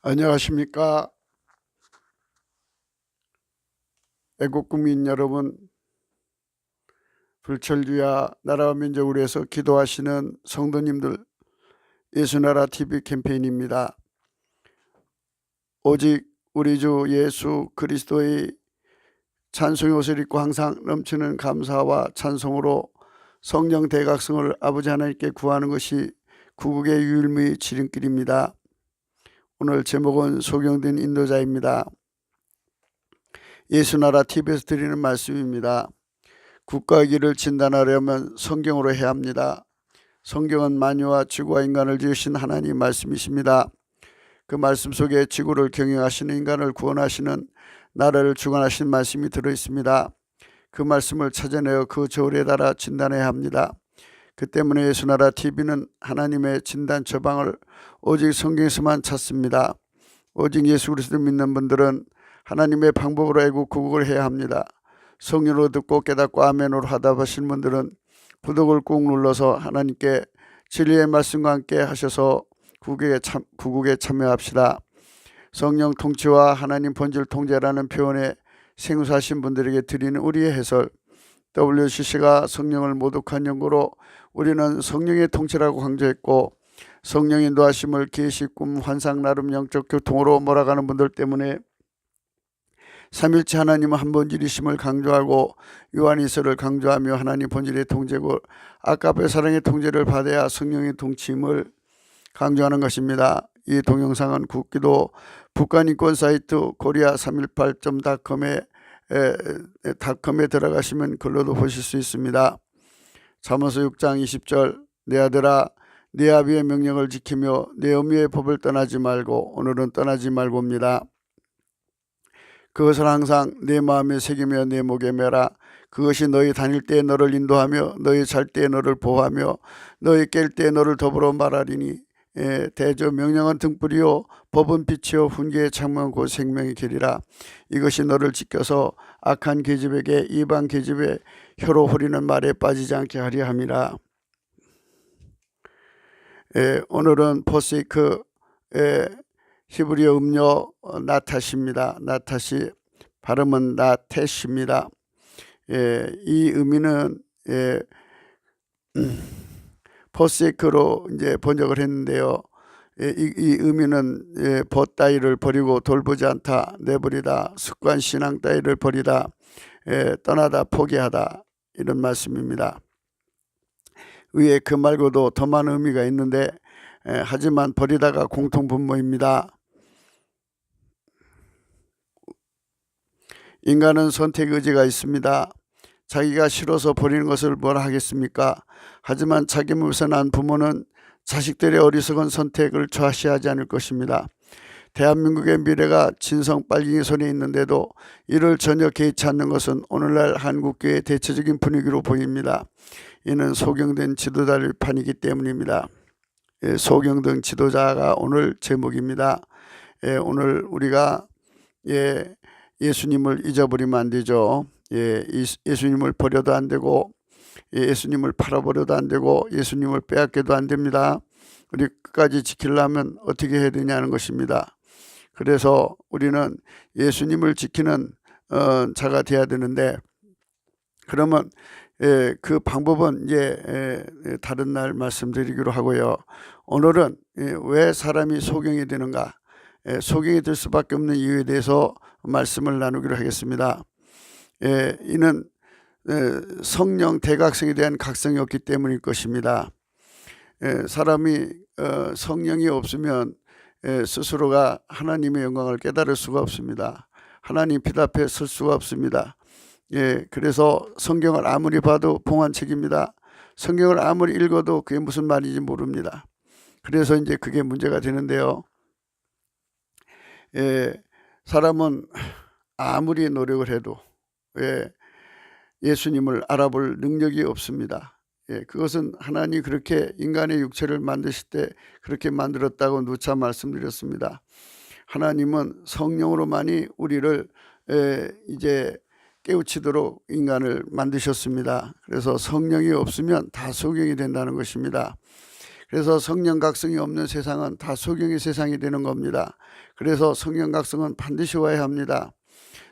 안녕하십니까. 애국국민 여러분, 불철주야 나라와 민족을 위해서 기도하시는 성도님들, 예수나라 TV 캠페인입니다. 오직 우리 주 예수 그리스도의 찬송의 옷을 입고 항상 넘치는 감사와 찬송으로 성령 대각성을 아버지 하나님께 구하는 것이 구국의 유일무이 지름길입니다. 오늘 제목은 소경된 인도자입니다. 예수나라 TV에서 드리는 말씀입니다. 국가의 길을 진단하려면 성경으로 해야 합니다. 성경은 만유와 지구와 인간을 지으신 하나님 말씀이십니다. 그 말씀 속에 지구를 경영하시는, 인간을 구원하시는, 나라를 주관하신 말씀이 들어있습니다. 그 말씀을 찾아내어 그 저울에 달아 진단해야 합니다. 그 때문에 예수나라 TV는 하나님의 진단 처방을 오직 성경에서만 찾습니다. 오직 예수 그리스도 믿는 분들은 하나님의 방법으로 애국구국을 해야 합니다. 성령으로 듣고 깨닫고 아멘으로 하답하신 분들은 구독을 꾹 눌러서 하나님께 진리의 말씀과 함께 하셔서 구국에 참여합시다. 성령 통치와 하나님 본질 통제라는 표현에 생소하신 분들에게 드리는 우리의 해설, WCC가 성령을 모독한 연구로 우리는 성령의 통치라고 강조했고, 성령 인도하심을 계시, 꿈, 환상, 나름 영적 교통으로 몰아가는 분들 때문에 삼일체 하나님은 한 본질이심을 강조하고 요한일서를 강조하며 하나님 본질의 통제고 아까의 사랑의 통제를 받아야 성령의 통치임을 강조하는 것입니다. 이 동영상은 국기도 북한인권 사이트 korea318.com에 들어가시면 글로도 보실 수 있습니다. 잠언서 6장 20절, 내 아들아 내 아비의 명령을 지키며 내 어미의 법을 떠나지 말고, 오늘은 떠나지 말고입니다. 그것을 항상 내 마음에 새기며 내 목에 매라. 그것이 너희 다닐 때에 너를 인도하며 너희 잘 때에 너를 보호하며 너희 깰 때에 너를 더불어 말하리니. 대저 명령은 등불이요 법은 빛이요 훈계의 창문 곧 생명의 길이라. 이것이 너를 지켜서 악한 계집에게 이방 계집에 혀로 후리는 말에 빠지지 않게 하려 함이라. 오늘은 포세이크 히브리어 음료 나탓입니다. 나탓이 발음은 나텟입니다. 이 의미는 포세이크로 이제 번역을 했는데요. 이 의미는 벗 따위를 버리고 돌보지 않다, 내버리다, 습관 신앙 따위를 버리다, 떠나다, 포기하다, 이런 말씀입니다. 위에 그 말고도 더 많은 의미가 있는데 하지만 버리다가 공통분모입니다. 인간은 선택 의지가 있습니다. 자기가 싫어서 버리는 것을 뭐라 하겠습니까? 하지만 자기 몸에서 난 부모는 자식들의 어리석은 선택을 좌시하지 않을 것입니다. 대한민국의 미래가 진성 빨갱이 손에 있는데도 이를 전혀 개의치 않는 것은 오늘날 한국교회의 대체적인 분위기로 보입니다. 이는 소경된 지도자를 판이기 때문입니다. 소경된 지도자가 오늘 제목입니다. 오늘 우리가 예수님을 잊어버리면 안 되죠. 예수님을 버려도 안 되고, 예수님을 팔아버려도 안 되고, 예수님을 빼앗겨도 안 됩니다. 우리 끝까지 지키려면 어떻게 해야 되냐는 것입니다. 그래서 우리는 예수님을 지키는 자가 되어야 되는데, 그러면 그 방법은 이제 다른 날 말씀드리기로 하고요. 오늘은 왜 사람이 소경이 되는가, 소경이 될 수밖에 없는 이유에 대해서 말씀을 나누기로 하겠습니다. 이는 성령 대각성에 대한 각성이 없기 때문일 것입니다. 사람이 성령이 없으면 스스로가 하나님의 영광을 깨달을 수가 없습니다. 하나님 빛 앞에 설 수가 없습니다. 그래서 성경을 아무리 봐도 봉안책입니다. 성경을 아무리 읽어도 그게 무슨 말인지 모릅니다. 그래서 이제 그게 문제가 되는데요. 사람은 아무리 노력을 해도 예수님을 알아볼 능력이 없습니다. 그것은 하나님이 그렇게 인간의 육체를 만드실 때 그렇게 만들었다고 누차 말씀드렸습니다. 하나님은 성령으로만이 우리를 이제 깨우치도록 인간을 만드셨습니다. 그래서 성령이 없으면 다 소경이 된다는 것입니다. 그래서 성령 각성이 없는 세상은 다 소경의 세상이 되는 겁니다. 그래서 성령 각성은 반드시 와야 합니다.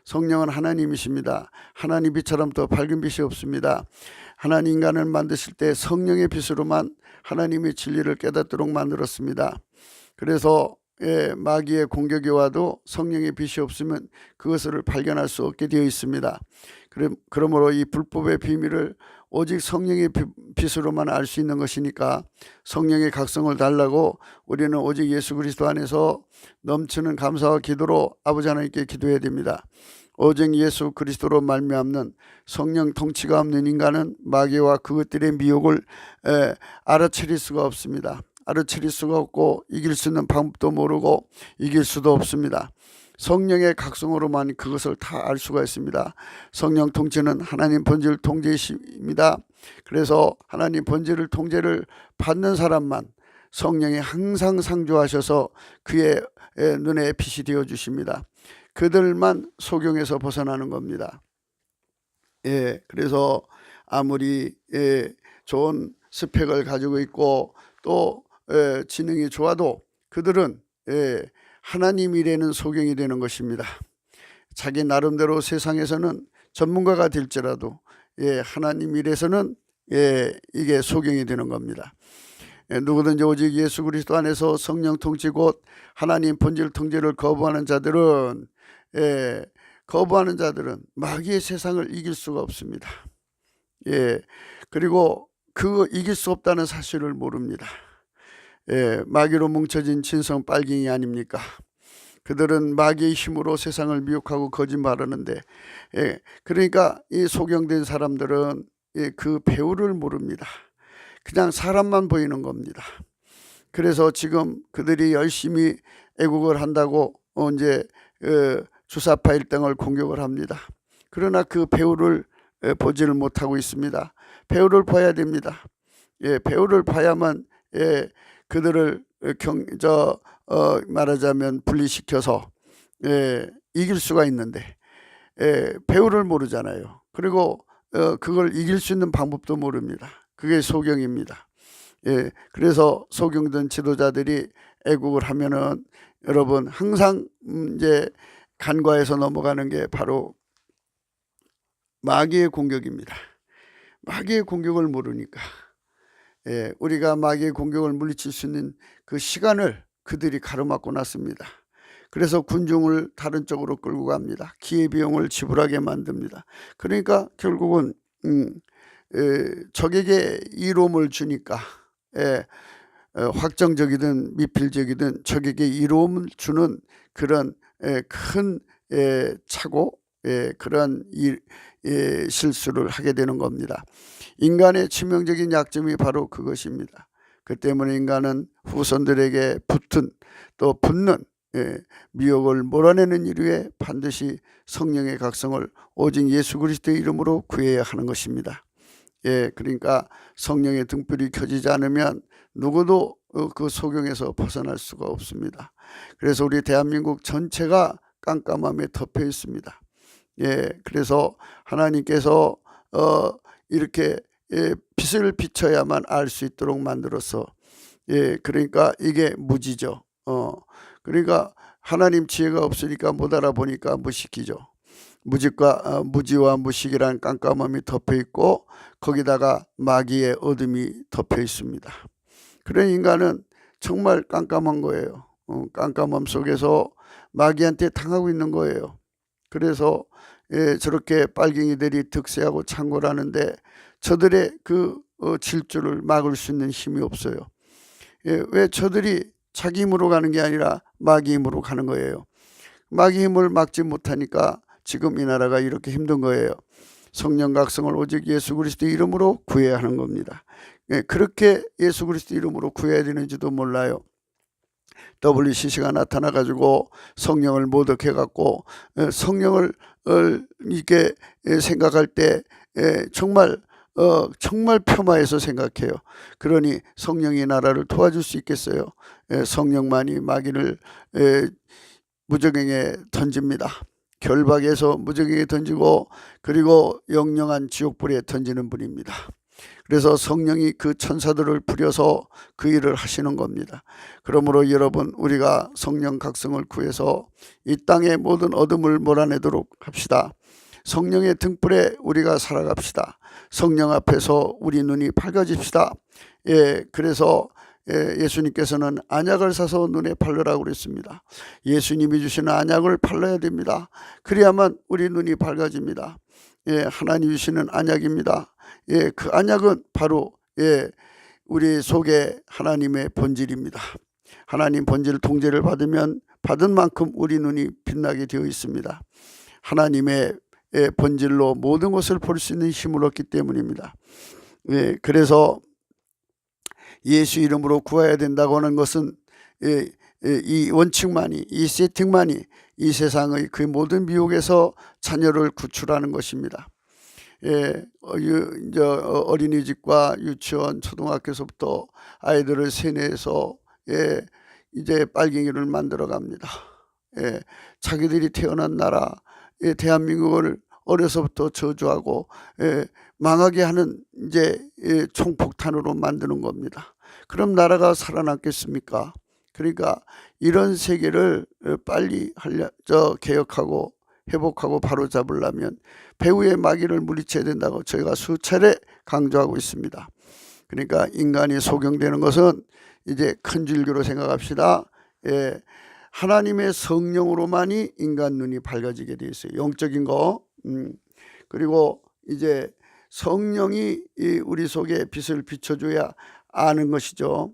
성령은 하나님이십니다. 하나님 빛처럼 더 밝은 빛이 없습니다. 하나님 인간을 만드실 때 성령의 빛으로만 하나님의 진리를 깨닫도록 만들었습니다. 그래서 마귀의 공격이 와도 성령의 빛이 없으면 그것을 발견할 수 없게 되어 있습니다. 그러므로 이 불법의 비밀을 오직 성령의 빛으로만 알 수 있는 것이니까 성령의 각성을 달라고 우리는 오직 예수 그리스도 안에서 넘치는 감사와 기도로 아버지 하나님께 기도해야 됩니다. 오직 예수 그리스도로 말미암는 성령 통치가 없는 인간은 마귀와 그것들의 미혹을 알아차릴 수가 없습니다. 알아차릴 수가 없고 이길 수 있는 방법도 모르고 이길 수도 없습니다. 성령의 각성으로만 그것을 다 알 수가 있습니다. 성령 통치는 하나님 본질 통제이십니다. 그래서 하나님 본질을 통제를 받는 사람만 성령이 항상 상주하셔서 그의 눈에 빛이 되어 주십니다. 그들만 소경에서 벗어나는 겁니다. 그래서 아무리 좋은 스펙을 가지고 있고 또 지능이 좋아도 그들은 하나님이라는 소경이 되는 것입니다. 자기 나름대로 세상에서는 전문가가 될지라도 하나님 일에서는 이게 소경이 되는 겁니다. 누구든지 오직 예수 그리스도 안에서 성령 통치 곧 하나님 본질 통제를 거부하는 자들은 마귀의 세상을 이길 수가 없습니다. 그리고 그 이길 수 없다는 사실을 모릅니다. 마귀로 뭉쳐진 진성 빨갱이 아닙니까? 그들은 마귀의 힘으로 세상을 미혹하고 거짓말하는데 그러니까 이 소경된 사람들은 그 배후를 모릅니다. 그냥 사람만 보이는 겁니다. 그래서 지금 그들이 열심히 애국을 한다고 이제 주사파 일당을 공격을 합니다. 그러나 그 배후를 보지를 못하고 있습니다. 배후를 봐야 됩니다. 배후를 봐야만 그들을 말하자면 분리시켜서 이길 수가 있는데 배후를 모르잖아요. 그리고 그걸 이길 수 있는 방법도 모릅니다. 그게 소경입니다. 그래서 소경된 지도자들이 애국을 하면은 여러분 항상 이제 간과해서 넘어가는 게 바로 마귀의 공격입니다. 마귀의 공격을 모르니까 우리가 마귀의 공격을 물리칠 수 있는 그 시간을 그들이 가로막고 났습니다. 그래서 군중을 다른 쪽으로 끌고 갑니다. 기회비용을 지불하게 만듭니다. 그러니까 결국은 적에게 이로움을 주니까 확정적이든 미필적이든 적에게 이로움을 주는 그런 큰 착오 그런 실수를 하게 되는 겁니다. 인간의 치명적인 약점이 바로 그것입니다. 그 때문에 인간은 후손들에게 붙는 미혹을 몰아내는 일 위해 반드시 성령의 각성을 오직 예수 그리스도의 이름으로 구해야 하는 것입니다. 그러니까 성령의 등불이 켜지지 않으면 누구도 그 소경에서 벗어날 수가 없습니다. 그래서 우리 대한민국 전체가 깜깜함에 덮여 있습니다. 그래서 하나님께서 이렇게 빛을 비춰야만 알 수 있도록 만들어서 그러니까 이게 무지죠. 그러니까 하나님 지혜가 없으니까 못 알아보니까 무식이죠. 무지와 무식이란 깜깜함이 덮여 있고 거기다가 마귀의 어둠이 덮여 있습니다. 그런 인간은 정말 깜깜한 거예요. 깜깜함 속에서 마귀한테 당하고 있는 거예요. 그래서 저렇게 빨갱이들이 득세하고 창궐 하는데 저들의 그 질주를 막을 수 있는 힘이 없어요. 왜 저들이 자기 힘으로 가는 게 아니라 마귀 힘으로 가는 거예요. 마귀 힘을 막지 못하니까 지금 이 나라가 이렇게 힘든 거예요. 성령 각성을 오직 예수 그리스도 이름으로 구해야 하는 겁니다. 그렇게 예수 그리스도 이름으로 구해야 되는지도 몰라요. WCC가 나타나가지고 성령을 모독해갖고 성령을 이렇게 생각할 때 정말 폄하해서 생각해요. 그러니 성령이 나라를 도와줄 수 있겠어요? 성령만이 마귀를 무저갱에 던집니다. 결박해서 무저갱에 던지고 그리고 영영한 지옥불에 던지는 분입니다. 그래서 성령이 그 천사들을 부려서 그 일을 하시는 겁니다. 그러므로 여러분, 우리가 성령 각성을 구해서 이 땅의 모든 어둠을 몰아내도록 합시다. 성령의 등불에 우리가 살아갑시다. 성령 앞에서 우리 눈이 밝아집시다. 그래서 예수님께서는 안약을 사서 눈에 바르라고 그랬습니다. 예수님이 주시는 안약을 발라야 됩니다. 그래야만 우리 눈이 밝아집니다. 하나님 주시는 안약입니다. 그 안약은 바로 우리 속에 하나님의 본질입니다. 하나님 본질 통제를 받으면 받은 만큼 우리 눈이 빛나게 되어 있습니다. 하나님의 본질로 모든 것을 볼 수 있는 힘을 얻기 때문입니다. 그래서 예수 이름으로 구해야 된다고 하는 것은 이 원칙만이, 이 세팅만이 이 세상의 그 모든 미혹에서 자녀를 구출하는 것입니다. 이제 어린이집과 유치원, 초등학교에서부터 아이들을 세뇌해서 이제 빨갱이를 만들어 갑니다. 자기들이 태어난 나라 대한민국을 어려서부터 저주하고 망하게 하는 이제 총폭탄으로 만드는 겁니다. 그럼 나라가 살아남겠습니까? 그러니까 이런 세계를 빨리 개혁하고 회복하고 바로잡으려면 배후의 마귀를 물리쳐야 된다고 저희가 수차례 강조하고 있습니다. 그러니까 인간이 소경되는 것은 이제 큰 줄기로 생각합시다. 하나님의 성령으로만이 인간 눈이 밝아지게 되어 있어요. 영적인 거. 그리고 이제 성령이 우리 속에 빛을 비춰줘야 아는 것이죠.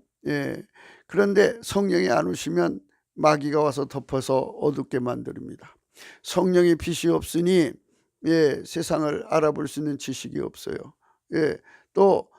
그런데 성령이 안 오시면 마귀가 와서 덮어서 어둡게 만듭니다. 성령의 빛이 없으니 세상을 알아볼 수 있는 지식이 없어요. 또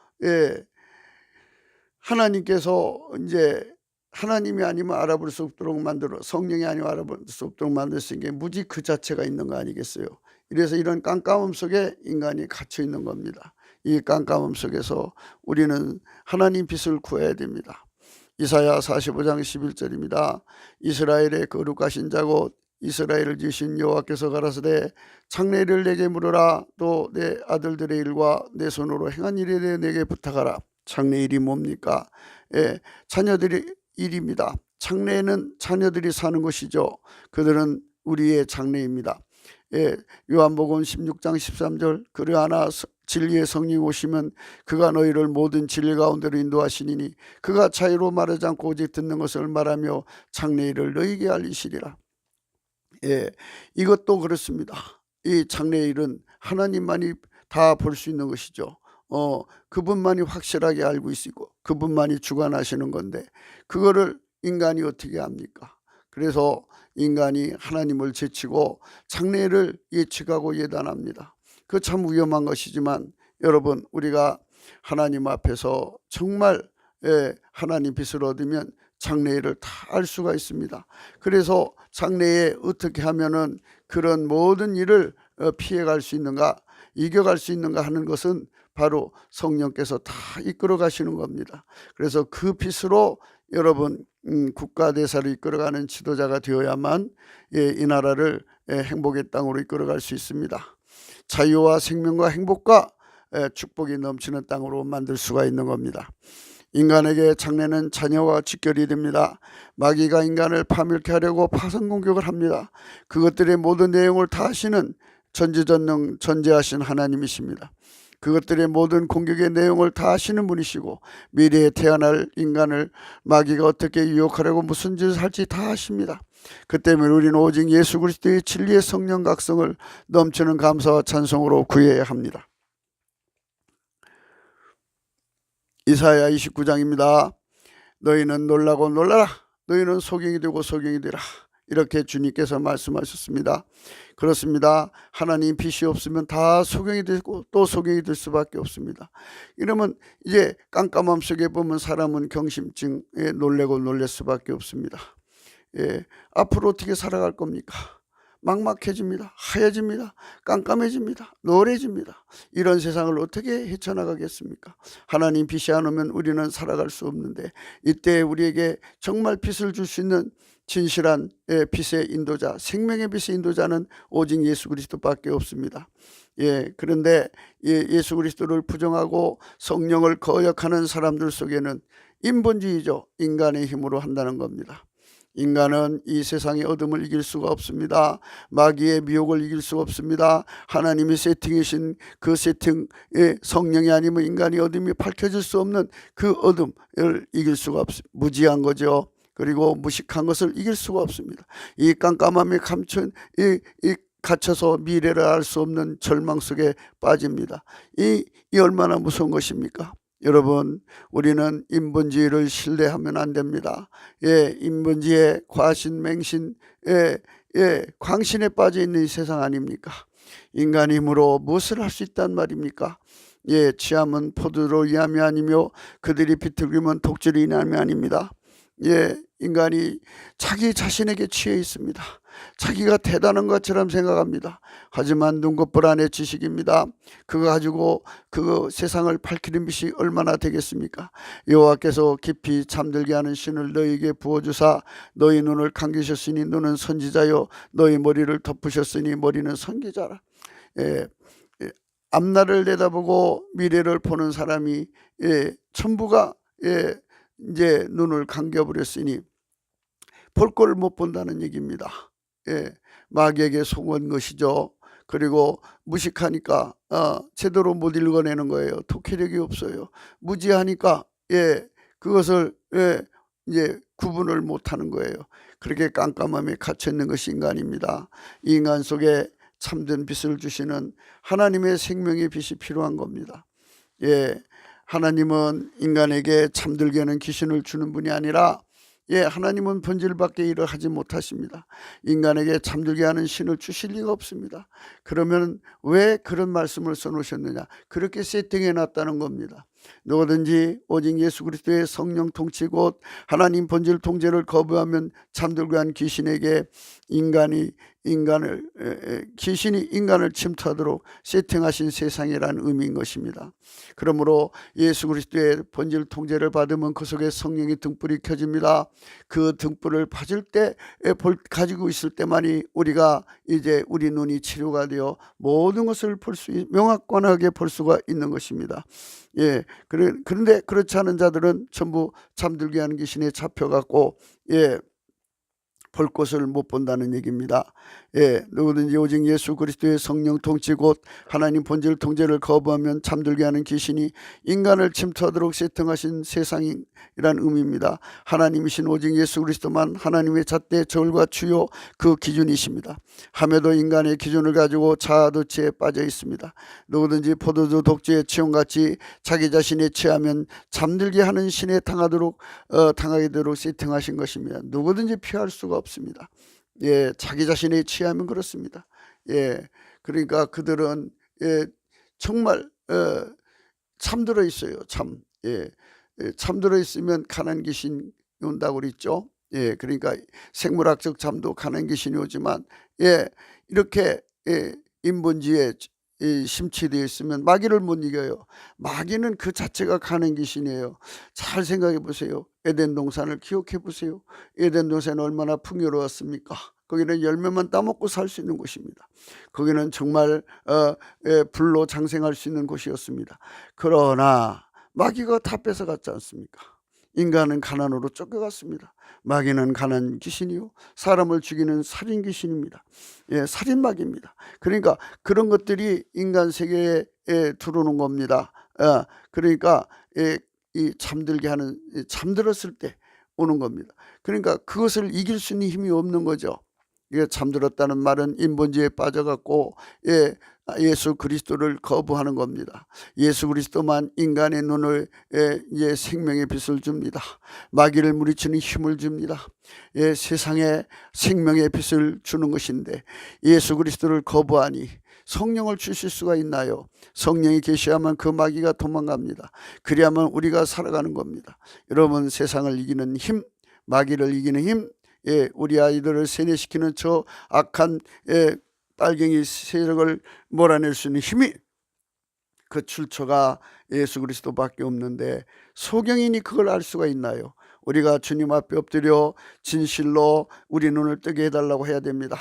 하나님께서 이제 하나님이 아니면 알아볼 수 없도록 만들어, 성령이 아니면 알아볼 수 없도록 만드신 게 무지 그 자체가 있는 거 아니겠어요? 이래서 이런 깜깜함 속에 인간이 갇혀 있는 겁니다. 이 깜깜함 속에서 우리는 하나님 빛을 구해야 됩니다. 이사야 45장 11절입니다. 이스라엘의 거룩하신 자고 이스라엘을 지으신 여호와께서 가라사대 창내 일을 내게 물으라. 또 내 아들들의 일과 내 손으로 행한 일에 대해 내게 부탁하라. 창내 일이 뭡니까? 자녀들의 일입니다. 창내에는 자녀들이 사는 것이죠. 그들은 우리의 장래입니다. 요한복음 16장 13절 그러하나 진리의 성령 오시면 그가 너희를 모든 진리 가운데로 인도하시니니 그가 자유로 말하지 않고 오직 듣는 것을 말하며 장래 일을 너희에게 알리시리라. 이것도 그렇습니다. 이 장래 일은 하나님만이 다 볼 수 있는 것이죠. 그분만이 확실하게 알고 있고 그분만이 주관하시는 건데 그거를 인간이 어떻게 합니까? 그래서 인간이 하나님을 제치고 장래를 예측하고 예단합니다. 그 참 위험한 것이지만 여러분, 우리가 하나님 앞에서 정말 하나님 빛을 얻으면 장래를 다 알 수가 있습니다. 그래서 장래에 어떻게 하면은 그런 모든 일을 피해갈 수 있는가, 이겨갈 수 있는가 하는 것은 바로 성령께서 다 이끌어 가시는 겁니다. 그래서 그 빛으로 여러분 국가 대사를 이끌어가는 지도자가 되어야만 이 나라를 행복의 땅으로 이끌어갈 수 있습니다. 자유와 생명과 행복과 축복이 넘치는 땅으로 만들 수가 있는 겁니다. 인간에게 장래는 자녀와 직결이 됩니다. 마귀가 인간을 파멸케 하려고 파선 공격을 합니다. 그것들의 모든 내용을 다 아시는 전지전능 전지하신 하나님이십니다. 그것들의 모든 공격의 내용을 다 아시는 분이시고 미래에 태어날 인간을 마귀가 어떻게 유혹하려고 무슨 짓을 할지 다 아십니다. 그 때문에 우리는 오직 예수 그리스도의 진리의 성령 각성을 넘치는 감사와 찬송으로 구해야 합니다. 이사야 29장입니다. 너희는 놀라고 놀라라. 너희는 소경이 되고 소경이 되라. 이렇게 주님께서 말씀하셨습니다. 그렇습니다. 하나님 빛이 없으면 다 소경이 되고 또 소경이 될 수밖에 없습니다. 이러면 이제 깜깜함 속에 보면 사람은 경심증에 놀래고 놀랄 수밖에 없습니다. 앞으로 어떻게 살아갈 겁니까? 막막해집니다. 하얘집니다. 깜깜해집니다. 노래집니다. 이런 세상을 어떻게 헤쳐나가겠습니까? 하나님 빛이 안 오면 우리는 살아갈 수 없는데 이때 우리에게 정말 빛을 줄 수 있는 진실한 빛의 인도자, 생명의 빛의 인도자는 오직 예수 그리스도밖에 없습니다. 그런데 예수 그리스도를 부정하고 성령을 거역하는 사람들 속에는 인본주의죠. 인간의 힘으로 한다는 겁니다. 인간은 이 세상의 어둠을 이길 수가 없습니다. 마귀의 미혹을 이길 수가 없습니다. 하나님이 세팅이신 그 세팅의 성령이 아니면 인간이 어둠이 밝혀질 수 없는 그 어둠을 이길 수가 없습니다. 무지한 거죠. 그리고 무식한 것을 이길 수가 없습니다. 이 깜깜함에 갇혀서 미래를 알 수 없는 절망 속에 빠집니다. 이 얼마나 무서운 것입니까? 여러분, 우리는 인본주의를 신뢰하면 안 됩니다. 인본주의의 과신, 맹신, 광신에 빠져 있는 이 세상 아닙니까? 인간의 힘으로 무엇을 할 수 있단 말입니까? 취함은 포도로 인함이 아니며 그들이 비틀기면 독주로 인함이 아닙니다. 인간이 자기 자신에게 취해 있습니다. 자기가 대단한 것처럼 생각합니다. 하지만 눈꺼풀 안의 지식입니다. 그거 가지고 그 세상을 밝히는 빛이 얼마나 되겠습니까? 여호와께서 깊이 잠들게 하는 신을 너희에게 부어주사 너희 눈을 감기셨으니 눈은 선지자요 너희 머리를 덮으셨으니 머리는 선지자라. 앞날을 내다보고 미래를 보는 사람이 전부가 이제 눈을 감겨버렸으니 볼 걸 못 본다는 얘기입니다. 마귀에게 속은 것이죠. 그리고 무식하니까 제대로 못 읽어내는 거예요. 독해력이 없어요. 무지하니까 그것을 이제 구분을 못하는 거예요. 그렇게 깜깜함에 갇혀 있는 것이 인간입니다. 이 인간 속에 참된 빛을 주시는 하나님의 생명의 빛이 필요한 겁니다. 하나님은 인간에게 잠들게 하는 귀신을 주는 분이 아니라 하나님은 본질밖에 일을 하지 못하십니다. 인간에게 잠들게 하는 신을 주실 리가 없습니다. 그러면 왜 그런 말씀을 써놓으셨느냐? 그렇게 세팅해 놨다는 겁니다. 누구든지 오직 예수 그리스도의 성령 통치 곧 하나님 본질 통제를 거부하면 잠들게 한 귀신에게 귀신이 인간을 침투하도록 세팅하신 세상이라는 의미인 것입니다. 그러므로 예수 그리스도의 본질 통제를 받으면 그 속에 성령의 등불이 켜집니다. 그 등불을 받을 때 가지고 있을 때만이 우리가 이제 우리 눈이 치료가 되어 모든 것을 명확관하게 볼 수가 있는 것입니다. 그런데 그렇지 않은 자들은 전부 잠들게 하는 귀신에 잡혀갖고 볼 것을 못 본다는 얘기입니다. 누구든지 오직 예수 그리스도의 성령 통치 곧 하나님 본질 통제를 거부하면 잠들게 하는 귀신이 인간을 침투하도록 세팅하신 세상이란 의미입니다. 하나님이신 오직 예수 그리스도만 하나님의 잣대 저울과 주요 그 기준이십니다. 함에도 인간의 기준을 가지고 자아도취에 빠져 있습니다. 누구든지 포도주 독주에 취함같이 자기 자신에 취하면 잠들게 하는 신에 당하게 되도록 세팅하신 것입니다. 누구든지 피할 수가 없습니다. 자기 자신에 취하면 그렇습니다. 그러니까 그들은 정말 잠들어 있어요. 잠들어 있으면 가난 귀신이 온다고 그랬죠. 그러니까 생물학적 잠도 가난 귀신이 오지만 이렇게 인본주의에 심취되어 있으면 마귀를 못 이겨요. 마귀는 그 자체가 가난 귀신이에요. 잘 생각해 보세요. 에덴 동산을 기억해 보세요. 에덴 동산은 얼마나 풍요로웠습니까? 거기는 열매만 따먹고 살 수 있는 곳입니다. 거기는 정말 불로 장생할 수 있는 곳이었습니다. 그러나 마귀가 다 뺏어갔지 않습니까? 인간은 가난으로 쫓겨갔습니다. 마귀는 가난 귀신이요 사람을 죽이는 살인 귀신입니다. 살인마귀입니다. 그러니까 그런 것들이 인간 세계에 들어오는 겁니다. 그러니까 이 잠들게 하는 잠들었을 때 오는 겁니다. 그러니까 그것을 이길 수 있는 힘이 없는 거죠. 이게 잠들었다는 말은 인본주의에 빠져갖고 예수 그리스도를 거부하는 겁니다. 예수 그리스도만 인간의 눈을 이제 생명의 빛을 줍니다. 마귀를 물리치는 힘을 줍니다. 세상에 생명의 빛을 주는 것인데 예수 그리스도를 거부하니 성령을 주실 수가 있나요? 성령이 계셔야만 그 마귀가 도망갑니다. 그래야만 우리가 살아가는 겁니다. 여러분, 세상을 이기는 힘, 마귀를 이기는 힘, 우리 아이들을 세뇌시키는 저 악한 빨갱이 세력을 몰아낼 수 있는 힘이 그 출처가 예수 그리스도밖에 없는데 소경인이 그걸 알 수가 있나요? 우리가 주님 앞에 엎드려 진실로 우리 눈을 뜨게 해달라고 해야 됩니다.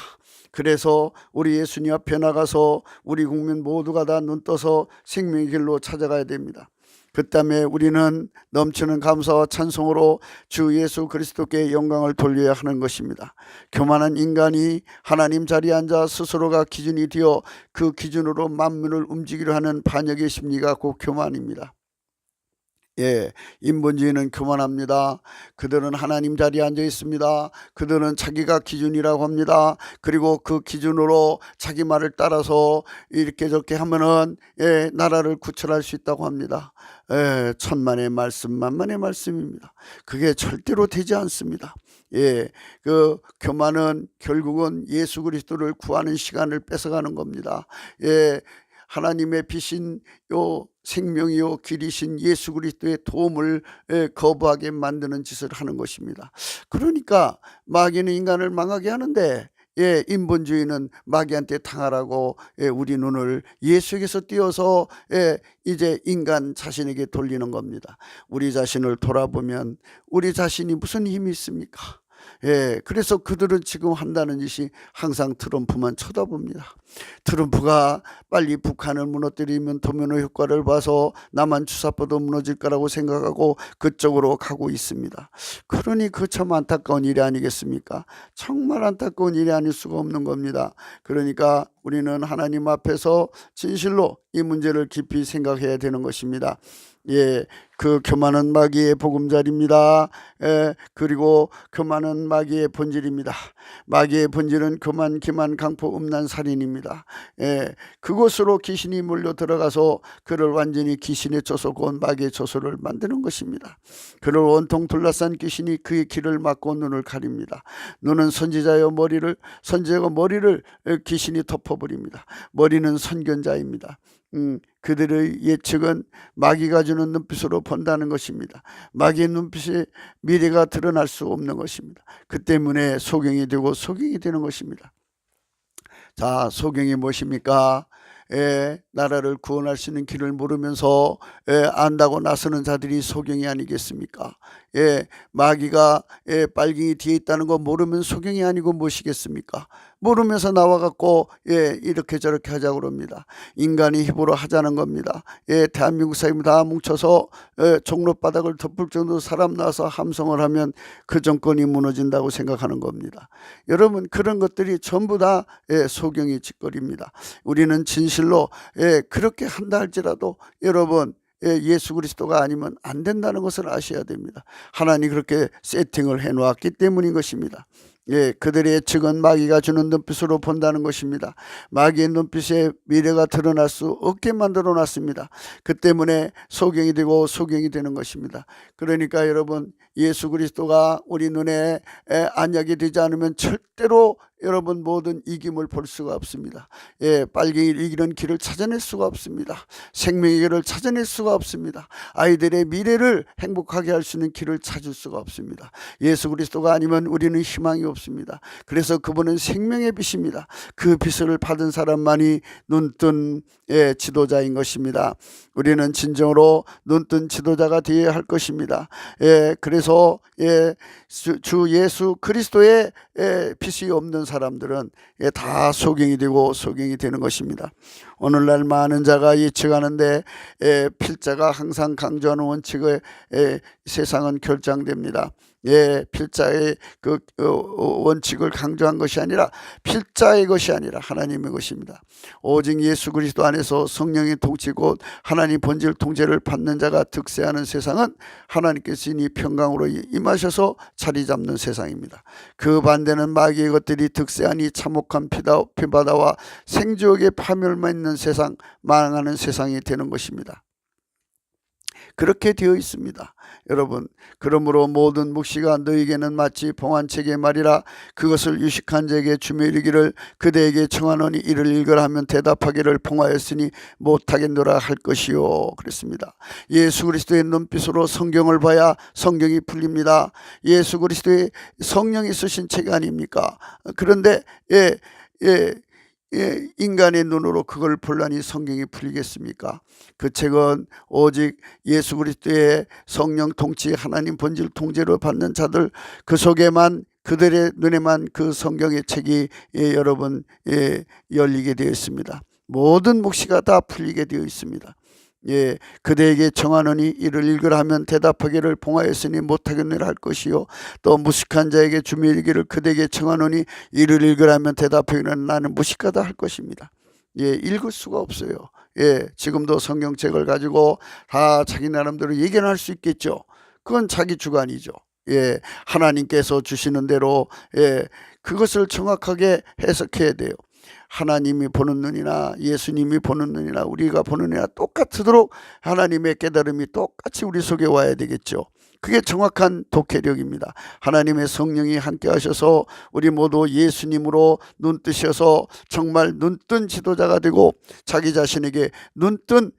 그래서 우리 예수님 앞에 나가서 우리 국민 모두가 다 눈 떠서 생명의 길로 찾아가야 됩니다. 그 다음에 우리는 넘치는 감사와 찬송으로 주 예수 그리스도께 영광을 돌려야 하는 것입니다. 교만한 인간이 하나님 자리에 앉아 스스로가 기준이 되어 그 기준으로 만물을 움직이려 하는 반역의 심리가 곧 교만입니다. 인본주의는 교만합니다. 그들은 하나님 자리에 앉아 있습니다. 그들은 자기가 기준이라고 합니다. 그리고 그 기준으로 자기 말을 따라서 이렇게 저렇게 하면은 나라를 구출할 수 있다고 합니다. 천만의 말씀 만만의 말씀입니다. 그게 절대로 되지 않습니다. 그 교만은 결국은 예수 그리스도를 구하는 시간을 뺏어가는 겁니다. 하나님의 빛인 요 생명이요 길이신 예수 그리스도의 도움을 거부하게 만드는 짓을 하는 것입니다. 그러니까 마귀는 인간을 망하게 하는데 인본주의는 마귀한테 당하라고 우리 눈을 예수에게서 띄어서 이제 인간 자신에게 돌리는 겁니다. 우리 자신을 돌아보면 우리 자신이 무슨 힘이 있습니까? 그래서 그들은 지금 한다는 짓이 항상 트럼프만 쳐다봅니다. 트럼프가 빨리 북한을 무너뜨리면 도미노 효과를 봐서 남한 주사포도 무너질 거라고 생각하고 그쪽으로 가고 있습니다. 그러니 그 참 안타까운 일이 아니겠습니까? 정말 안타까운 일이 아닐 수가 없는 겁니다. 그러니까 우리는 하나님 앞에서 진실로 이 문제를 깊이 생각해야 되는 것입니다. 그 교만은 마귀의 보금자리입니다. 그리고 교만은 마귀의 본질입니다. 마귀의 본질은 교만, 기만, 강포, 음란, 살인입니다. 그곳으로 귀신이 몰려 들어가서 그를 완전히 귀신의 조소, 곧 마귀의 조소를 만드는 것입니다. 그를 온통 둘러싼 귀신이 그의 길을 막고 눈을 가립니다. 눈은 선지자의 머리를 귀신이 덮어버립니다. 머리는 선견자입니다. 그들의 예측은 마귀가 주는 눈빛으로 본다는 것입니다. 마귀의 눈빛에 미래가 드러날 수 없는 것입니다. 그 때문에 소경이 되고 소경이 되는 것입니다. 자, 소경이 무엇입니까? 나라를 구원할 수 있는 길을 모르면서 안다고 나서는 자들이 소경이 아니겠습니까? 마귀가 빨갱이 뒤에 있다는 거 모르면 소경이 아니고 무엇이겠습니까? 모르면서 나와갖고 이렇게 저렇게 하자고 그럽니다. 인간이 힘으로 하자는 겁니다. 대한민국 사람이 다 뭉쳐서 종로바닥을 덮을 정도로 사람 나와서 함성을 하면 그 정권이 무너진다고 생각하는 겁니다. 여러분, 그런 것들이 전부 다 소경의 짓거리입니다. 우리는 진실로 그렇게 한다 할지라도 여러분 예수 그리스도가 아니면 안 된다는 것을 아셔야 됩니다. 하나님이 그렇게 세팅을 해놓았기 때문인 것입니다. 그들의 예측은 마귀가 주는 눈빛으로 본다는 것입니다. 마귀의 눈빛에 미래가 드러날 수 없게 만들어 놨습니다. 그 때문에 소경이 되고 소경이 되는 것입니다. 그러니까 여러분, 예수 그리스도가 우리 눈에 안약이 되지 않으면 절대로 여러분 모든 이김을 볼 수가 없습니다. 빨갱이를 이기는 길을 찾아낼 수가 없습니다. 생명의 길을 찾아낼 수가 없습니다. 아이들의 미래를 행복하게 할 수 있는 길을 찾을 수가 없습니다. 예수 그리스도가 아니면 우리는 희망이 없습니다. 그래서 그분은 생명의 빛입니다. 그 빛을 받은 사람만이 눈뜬 지도자인 것입니다. 우리는 진정으로 눈뜬 지도자가 되어야 할 것입니다. 그래서 주 예수 그리스도의 빛이 없는 사람들은 다 소경이 되고 소경이 되는 것입니다. 오늘날 많은 자가 예측하는데 필자가 항상 강조하는 원칙에 세상은 결정됩니다. 필자의 그 원칙을 강조한 것이 아니라 필자의 것이 아니라 하나님의 것입니다. 오직 예수 그리스도 안에서 성령의 통치 곧 하나님 본질 통제를 받는 자가 득세하는 세상은 하나님께서 이미 평강으로 임하셔서 자리 잡는 세상입니다. 그 반대는 마귀의 것들이 득세하니 참혹한 피바다와 생지옥의 파멸만 있는 세상, 망하는 세상이 되는 것입니다. 그렇게 되어 있습니다. 여러분, 그러므로 모든 묵시가 너희에게는 마치 봉안책의 말이라 그것을 유식한 자에게 주며 이르기를 그대에게 청하노니 이를 읽으라 하면 대답하기를 봉하였으니 못하겠노라 할 것이요. 그랬습니다. 예수 그리스도의 눈빛으로 성경을 봐야 성경이 풀립니다. 예수 그리스도의 성령이 쓰신 책 아닙니까? 그런데 인간의 눈으로 그걸 볼라니 성경이 풀리겠습니까? 그 책은 오직 예수 그리스도의 성령 통치, 하나님 본질 통제로 받는 자들, 그 속에만, 그들의 눈에만 그 성경의 책이 여러분 열리게 되어 있습니다. 모든 묵시가 다 풀리게 되어 있습니다. 그대에게 정하노니 이를 읽으라 하면 대답하기를 봉하였으니 못하겠느라 할 것이요, 또 무식한 자에게 주며 이르기를 그대에게 정하노니 이를 읽으라 하면 대답하기는 나는 무식하다 할 것입니다. 읽을 수가 없어요. 지금도 성경책을 가지고 다 자기 나름대로 얘기는 할 수 있겠죠. 그건 자기 주관이죠. 하나님께서 주시는 대로 그것을 정확하게 해석해야 돼요. 하나님이 보는 눈이나 예수님이 보는 눈이나 우리가 보는 눈이나 똑같도록 하나님의 깨달음이 똑같이 우리 속에 와야 되겠죠. 그게 정확한 독해력입니다. 하나님의 성령이 함께 하셔서 우리 모두 예수님으로 눈뜨셔서 정말 눈뜬 지도자가 되고 자기 자신에게 눈뜬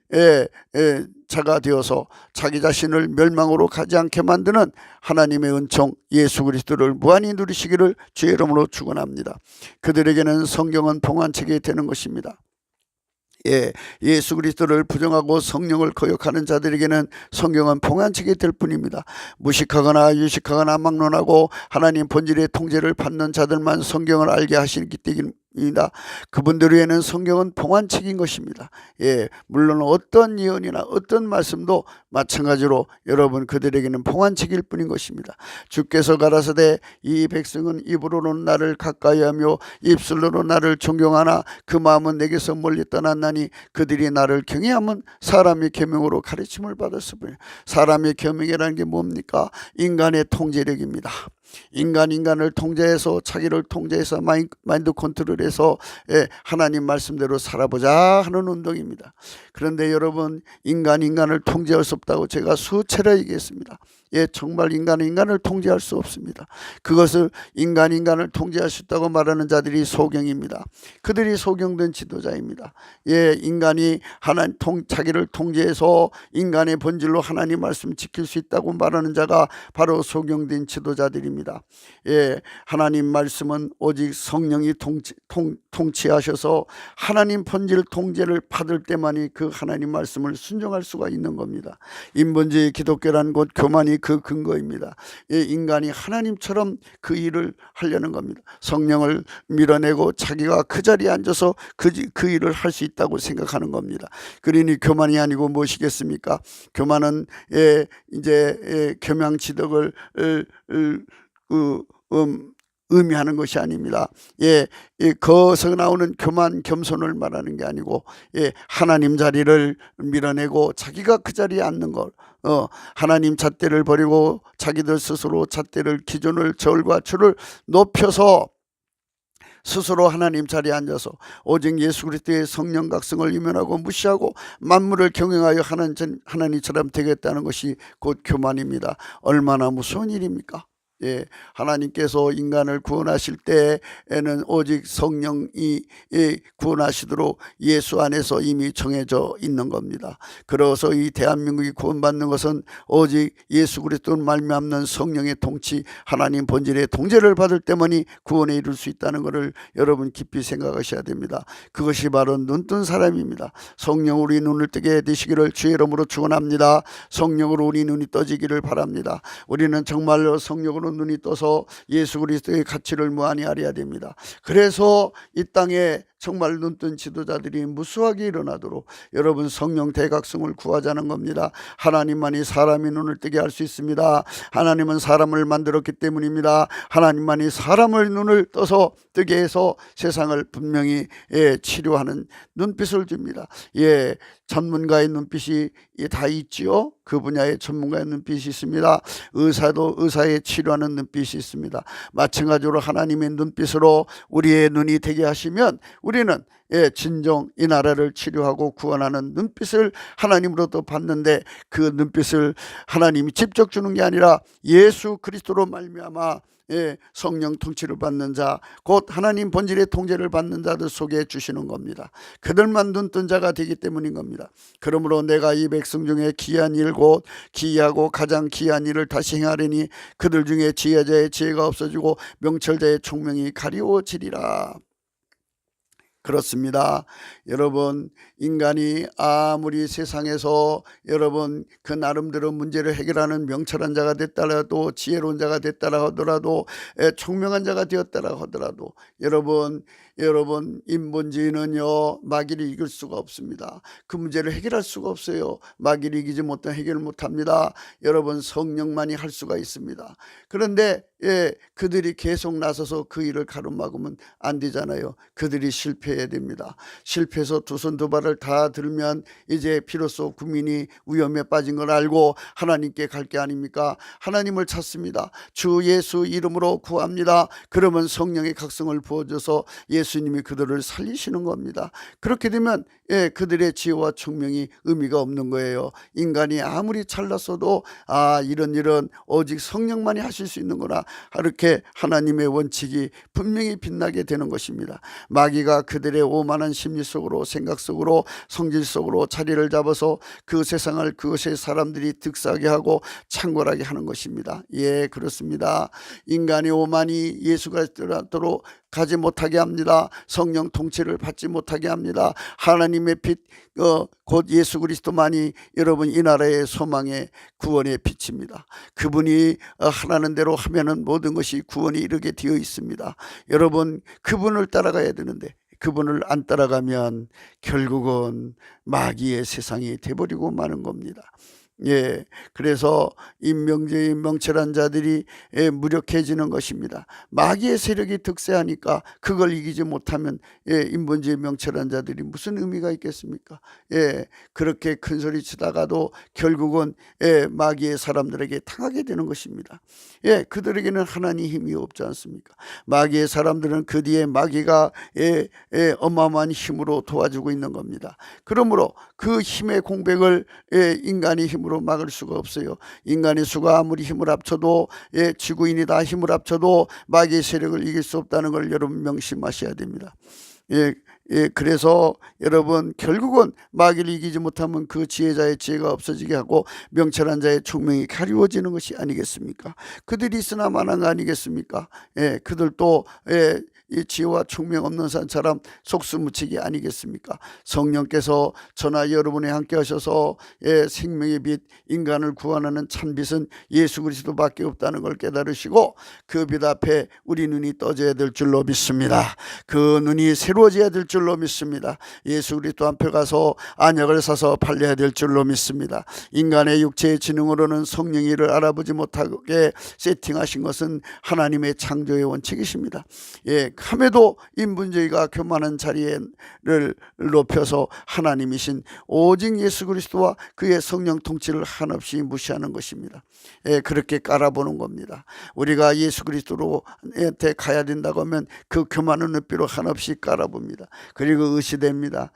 자가 되어서 자기 자신을 멸망으로 가지 않게 만드는 하나님의 은총 예수 그리스도를 무한히 누리시기를 주의 이름으로 축원합니다. 그들에게는 성경은 봉안책이 되는 것입니다. 예수 그리스도를 부정하고 성령을 거역하는 자들에게는 성경은 봉안책이 될 뿐입니다. 무식하거나 유식하거나 막론하고 하나님 본질의 통제를 받는 자들만 성경을 알게 하시기 때문입니다. 그분들 위에는 성경은 봉안책인 것입니다. 물론 어떤 예언이나 어떤 말씀도 마찬가지로 여러분 그들에게는 봉안책일 뿐인 것입니다. 주께서 가라사대 이 백성은 입으로는 나를 가까이하며 입술로는 나를 존경하나 그 마음은 내게서 멀리 떠났나니 그들이 나를 경외하면 사람의 계명으로 가르침을 받았을 뿐이에요. 사람의 계명이라는 게 뭡니까? 인간의 통제력입니다. 인간을 통제해서 자기를 통제해서 마인드 컨트롤해서 하나님 말씀대로 살아보자 하는 운동입니다. 그런데 여러분 인간을 통제할 수 없다고 제가 수차례 얘기했습니다. 정말 인간을 통제할 수 없습니다. 그것을 인간을 통제할 수 있다고 말하는 자들이 소경입니다. 그들이 소경된 지도자입니다. 인간이 자기를 통제해서 인간의 본질로 하나님 말씀 지킬 수 있다고 말하는 자가 바로 소경된 지도자들입니다. 하나님 말씀은 오직 성령이 통치하셔서 하나님 본질 통제를 받을 때만이 그 하나님 말씀을 순종할 수가 있는 겁니다. 인본주의 기독교라는 것 교만이 그 근거입니다. 인간이 하나님처럼 그 일을 하려는 겁니다. 성령을 밀어내고 자기가 그 자리에 앉아서 그 일을 할 수 있다고 생각하는 겁니다. 그러니 교만이 아니고 무엇이겠습니까? 교만은 이제 교명지덕을 의미하는 것이 아닙니다. 거기서 나오는 교만, 겸손을 말하는 게 아니고 하나님 자리를 밀어내고 자기가 그 자리에 앉는 것, 하나님 잣대를 버리고 자기들 스스로 잣대를 기준을 절과 줄을 높여서 스스로 하나님 자리에 앉아서 오직 예수 그리스도의 성령 각성을 유면하고 무시하고 만물을 경영하여 하나님처럼 되겠다는 것이 곧 교만입니다. 얼마나 무서운 일입니까? 하나님께서 인간을 구원하실 때에는 오직 성령이 구원하시도록 예수 안에서 이미 정해져 있는 겁니다. 그래서 이 대한민국이 구원받는 것은 오직 예수 그리스도를 말미암는 성령의 통치, 하나님 본질의 통제를 받을 때만이 구원에 이룰 수 있다는 것을 여러분 깊이 생각하셔야 됩니다. 그것이 바로 눈뜬 사람입니다. 성령 우리 눈을 뜨게 되시기를 주의 이름으로 축원합니다. 성령으로 우리 눈이 떠지기를 바랍니다. 우리는 정말로 성령으로 눈이 떠서 예수 그리스도의 가치를 무한히 알아야 됩니다. 그래서 이 땅에 정말 눈뜬 지도자들이 무수하게 일어나도록 여러분 성령 대각성을 구하자는 겁니다. 하나님만이 사람의 눈을 뜨게 할 수 있습니다. 하나님은 사람을 만들었기 때문입니다. 하나님만이 사람의 눈을 떠서 뜨게 해서 세상을 분명히 치료하는 눈빛을 줍니다. 전문가의 눈빛이 다 있지요. 그 분야의 전문가의 눈빛이 있습니다. 의사도 의사의 치료하는 눈빛이 있습니다. 마찬가지로 하나님의 눈빛으로 우리의 눈이 되게 하시면 우리는 진정 이 나라를 치료하고 구원하는 눈빛을 하나님으로부터 받는데, 그 눈빛을 하나님이 직접 주는 게 아니라 예수 그리스도로 말미암아 성령 통치를 받는 자, 곧 하나님 본질의 통제를 받는 자들 속에 주시는 겁니다. 그들만 눈뜬 자가 되기 때문인 겁니다. 그러므로 내가 이 백성 중에 기이한 일, 곧 기이하고 가장 기이한 일을 다시 행하려니 그들 중에 지혜자의 지혜가 없어지고 명철자의 총명이 가리워지리라. 그렇습니다. 여러분, 인간이 아무리 세상에서 여러분 그 나름대로 문제를 해결하는 명철한 자가 됐더라도, 지혜로운 자가 됐다라 하더라도, 총명한 자가 되었다라 하더라도 여러분 인본주의는요 마귀를 이길 수가 없습니다. 그 문제를 해결할 수가 없어요. 마귀를 이기지 못하면 해결을 못합니다. 여러분, 성령만이 할 수가 있습니다. 그런데 그들이 계속 나서서 그 일을 가로막으면 안 되잖아요. 그들이 실패해야 됩니다. 실패해서 두 손 두 발을 다 들면 이제 비로소 국민이 위험에 빠진 걸 알고 하나님께 갈 게 아닙니까? 하나님을 찾습니다. 주 예수 이름으로 구합니다. 그러면 성령의 각성을 부어줘서 예수님이 그들을 살리시는 겁니다. 그렇게 되면 그들의 지혜와 총명이 의미가 없는 거예요. 인간이 아무리 잘났어도 이런 일은 오직 성령만이 하실 수 있는구나, 이렇게 하나님의 원칙이 분명히 빛나게 되는 것입니다. 마귀가 그들의 오만한 심리 속으로, 생각 속으로, 성질 속으로 자리를 잡아서 그 세상을 그것의 사람들이 득사하게 하고 창궐하게 하는 것입니다. 예, 그렇습니다. 인간의 오만이 예수가 있도록 가지 못하게 합니다. 성령 통치를 받지 못하게 합니다. 하나님의 빛, 곧 예수 그리스도만이 여러분 이 나라의 소망의 구원의 빛입니다. 그분이 하라는 대로 하면은 모든 것이 구원이 이르게 되어 있습니다. 여러분, 그분을 따라가야 되는데 그분을 안 따라가면 결국은 마귀의 세상이 돼버리고 마는 겁니다. 예, 그래서 인명주의 명철한 자들이 무력해지는 것입니다. 마귀의 세력이 득세하니까 그걸 이기지 못하면 인본주의 명철한 자들이 무슨 의미가 있겠습니까? 그렇게 큰 소리 치다가도 결국은 마귀의 사람들에게 당하게 되는 것입니다. 그들에게는 하나님의 힘이 없지 않습니까? 마귀의 사람들은 그 뒤에 마귀가 어마어마한 힘으로 도와주고 있는 겁니다. 그러므로 그 힘의 공백을 인간의 힘으로 막을 수가 없어요. 인간의 수가 아무리 힘을 합쳐도, 지구인이 다 힘을 합쳐도 마귀의 세력을 이길 수 없다는 걸 여러분 명심하셔야 됩니다. 그래서 여러분, 결국은 마귀를 이기지 못하면 그 지혜자의 지혜가 없어지게 하고 명철한 자의 총명이 가리워지는 것이 아니겠습니까? 그들이 있으나 마나한 거 아니겠습니까? 그들도 이 지혜와 총명 없는 사람처럼 속수무책이 아니겠습니까? 성령께서 저나 여러분이 함께 하셔서 생명의 빛, 인간을 구원하는 참빛은 예수 그리스도밖에 없다는 걸 깨달으시고 그 빛 앞에 우리 눈이 떠져야 될 줄로 믿습니다. 그 눈이 새로워져야 될 줄로 믿습니다. 예수 그리스도 앞에 가서 안약을 사서 팔려야 될 줄로 믿습니다. 인간의 육체의 지능으로는 성령의 일을 알아보지 못하게 세팅하신 것은 하나님의 창조의 원칙이십니다. 함에도 인본주의가 교만한 자리를 높여서 하나님이신 오직 예수 그리스도와 그의 성령 통치를 한없이 무시하는 것입니다. 그렇게 깔아보는 겁니다. 우리가 예수 그리스도로한테 가야 된다고 하면 그 교만한 눈빛으로 한없이 깔아봅니다. 그리고 의시됩니다.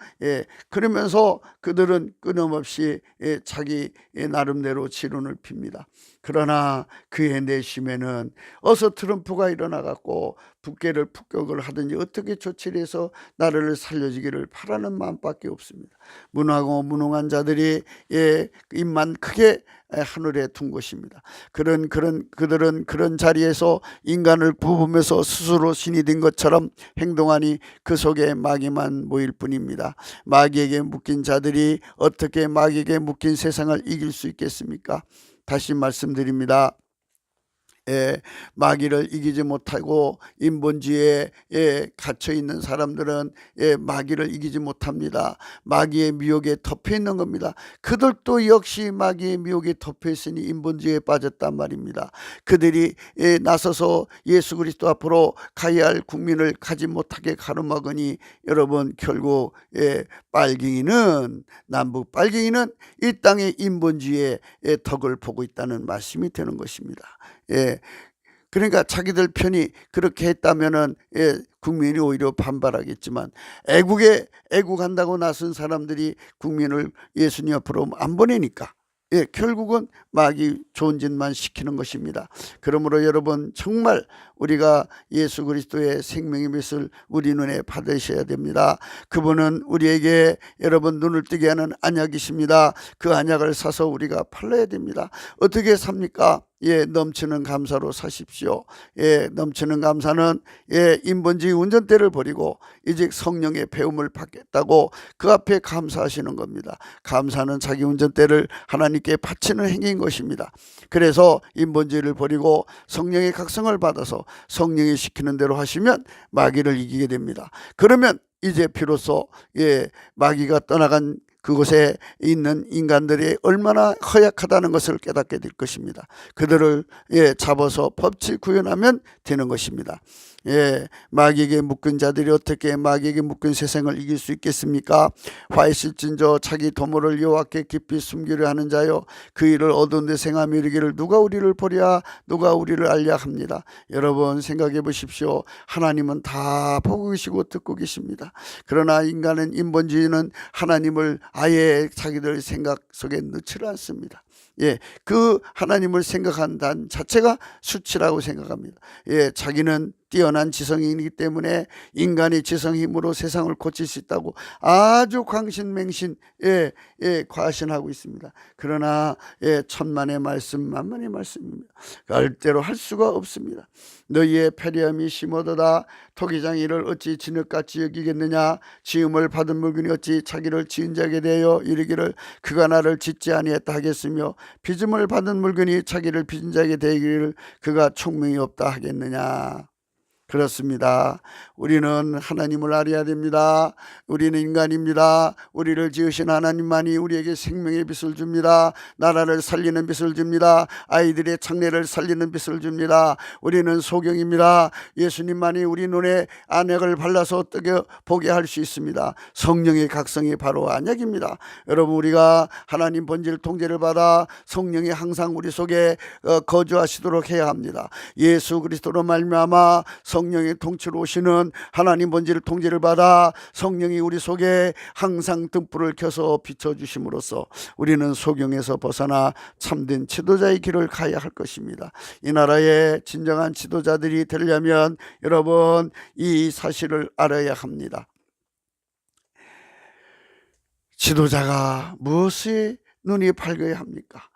그러면서 그들은 끊임없이 자기 나름대로 지론을 핍니다. 그러나 그의 내심에는 어서 트럼프가 일어나갖고 북괴를 폭격을 하든지 어떻게 조치를 해서 나라를 살려주기를 바라는 마음밖에 없습니다. 무능하고 무능한 자들이 입만 크게 하늘에 둔 것입니다. 그들은 그런 자리에서 인간을 부부면서 스스로 신이 된 것처럼 행동하니 그 속에 마귀만 모일 뿐입니다. 마귀에게 묶인 자들이 어떻게 마귀에게 묶인 세상을 이길 수 있겠습니까? 다시 말씀드립니다. 마귀를 이기지 못하고 인본주의에 갇혀 있는 사람들은 마귀를 이기지 못합니다. 마귀의 미혹에 덮여 있는 겁니다. 그들도 역시 마귀의 미혹에 덮여 있으니 인본주의에 빠졌단 말입니다. 그들이 나서서 예수 그리스도 앞으로 가야 할 국민을 가지 못하게 가로막으니 여러분, 결국 빨갱이는, 남북 빨갱이는 이 땅의 인본주의의 덕을 보고 있다는 말씀이 되는 것입니다. 그러니까 자기들 편이 그렇게 했다면은 국민이 오히려 반발하겠지만 애국한다고 나선 사람들이 국민을 예수님 앞으로 안 보내니까 결국은 마귀 좋은 짓만 시키는 것입니다. 그러므로 여러분, 정말 우리가 예수 그리스도의 생명의 빛을 우리 눈에 받으셔야 됩니다. 그분은 우리에게 여러분 눈을 뜨게 하는 안약이십니다. 그 안약을 사서 우리가 팔러야 됩니다. 어떻게 삽니까? 넘치는 감사로 사십시오. 넘치는 감사는 인본주의 운전대를 버리고 이제 성령의 배움을 받겠다고 그 앞에 감사하시는 겁니다. 감사는 자기 운전대를 하나님께 바치는 행위인 것입니다. 그래서 인본주의를 버리고 성령의 각성을 받아서 성령이 시키는 대로 하시면 마귀를 이기게 됩니다. 그러면 이제 비로소 마귀가 떠나간 그곳에 있는 인간들이 얼마나 허약하다는 것을 깨닫게 될 것입니다. 그들을 잡아서 법치 구현하면 되는 것입니다. 마귀에게 묶은 자들이 어떻게 마귀에게 묶은 세상을 이길 수 있겠습니까? 화 있을진저 자기 도모를 여호와께 깊이 숨기려 하는 자여 그 일을 어두운 데 생하며 이르기를 누가 우리를 보랴 누가 우리를 알랴 합니다. 여러분 생각해 보십시오. 하나님은 다 보고 계시고 듣고 계십니다. 그러나 인간은 인본주의는 하나님을 아예 자기들 생각 속에 넣지를 않습니다. 그 하나님을 생각한다는 자체가 수치라고 생각합니다. 자기는 뛰어난 지성이기 때문에 인간의 지성 힘으로 세상을 고칠 수 있다고 아주 광신맹신 과신하고 있습니다. 그러나 천만의 말씀 만만의 말씀입니다. 절대로 할 수가 없습니다. 너희의 패리함이 심어도다 토기장 이를 어찌 진흙같이 여기겠느냐 지음을 받은 물건이 어찌 자기를 지은 자에게 대하여 이르기를 그가 나를 짓지 아니했다 하겠으며 빚음을 받은 물건이 자기를 빚은 자에게 대하기를 그가 총명이 없다 하겠느냐. 그렇습니다. 우리는 하나님을 알아야 됩니다. 우리는 인간입니다. 우리를 지으신 하나님만이 우리에게 생명의 빛을 줍니다. 나라를 살리는 빛을 줍니다. 아이들의 장래를 살리는 빛을 줍니다. 우리는 소경입니다. 예수님만이 우리 눈에 안약을 발라서 보게 할 수 있습니다. 성령의 각성이 바로 안약입니다. 여러분 우리가 하나님 본질 통제를 받아 성령이 항상 우리 속에 거주하시도록 해야 합니다. 예수 그리스도로 말미암아 성령의 통치로 오시는 하나님 본질 통제를 받아 성령이 우리 속에 항상 등불을 켜서 비춰주심으로써 우리는 소경에서 벗어나 참된 지도자의 길을 가야 할 것입니다. 이 나라의 진정한 지도자들이 되려면 여러분 이 사실을 알아야 합니다. 지도자가 무엇에 눈이 밝아야 합니까?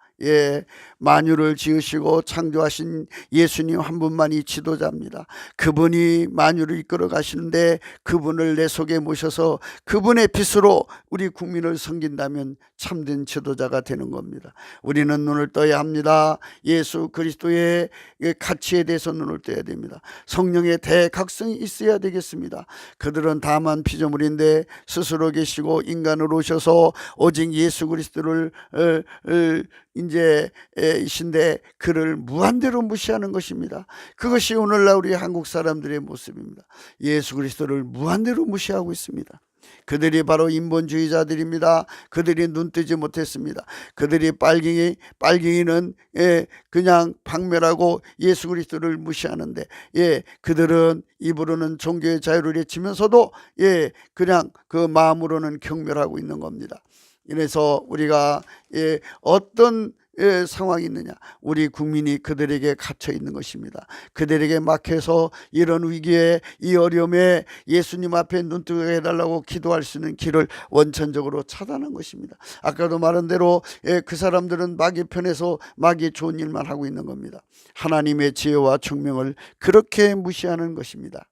만유를 지으시고 창조하신 예수님 한 분만이 지도자입니다. 그분이 만유를 이끌어 가시는데 그분을 내 속에 모셔서 그분의 빛으로 우리 국민을 섬긴다면 참된 지도자가 되는 겁니다. 우리는 눈을 떠야 합니다. 예수 그리스도의 가치에 대해서 눈을 떠야 됩니다. 성령의 대각성이 있어야 되겠습니다. 그들은 다만 피조물인데 스스로 계시고 인간으로 오셔서 오직 예수 그리스도를 이신데 그를 무한대로 무시하는 것입니다. 그것이 오늘날 우리 한국 사람들의 모습입니다. 예수 그리스도를 무한대로 무시하고 있습니다. 그들이 바로 인본주의자들입니다. 그들이 눈뜨지 못했습니다. 그들이 빨갱이는 그냥 박멸하고 예수 그리스도를 무시하는데 그들은 입으로는 종교의 자유를 외치면서도 그냥 그 마음으로는 경멸하고 있는 겁니다. 이래서 우리가 어떤 상황이 있느냐, 우리 국민이 그들에게 갇혀 있는 것입니다. 그들에게 막혀서 이런 위기에 이 어려움에 예수님 앞에 눈뜨게 해달라고 기도할 수 있는 길을 원천적으로 차단한 것입니다. 아까도 말한 대로 그 사람들은 마귀 편에서 마귀 좋은 일만 하고 있는 겁니다. 하나님의 지혜와 총명을 그렇게 무시하는 것입니다.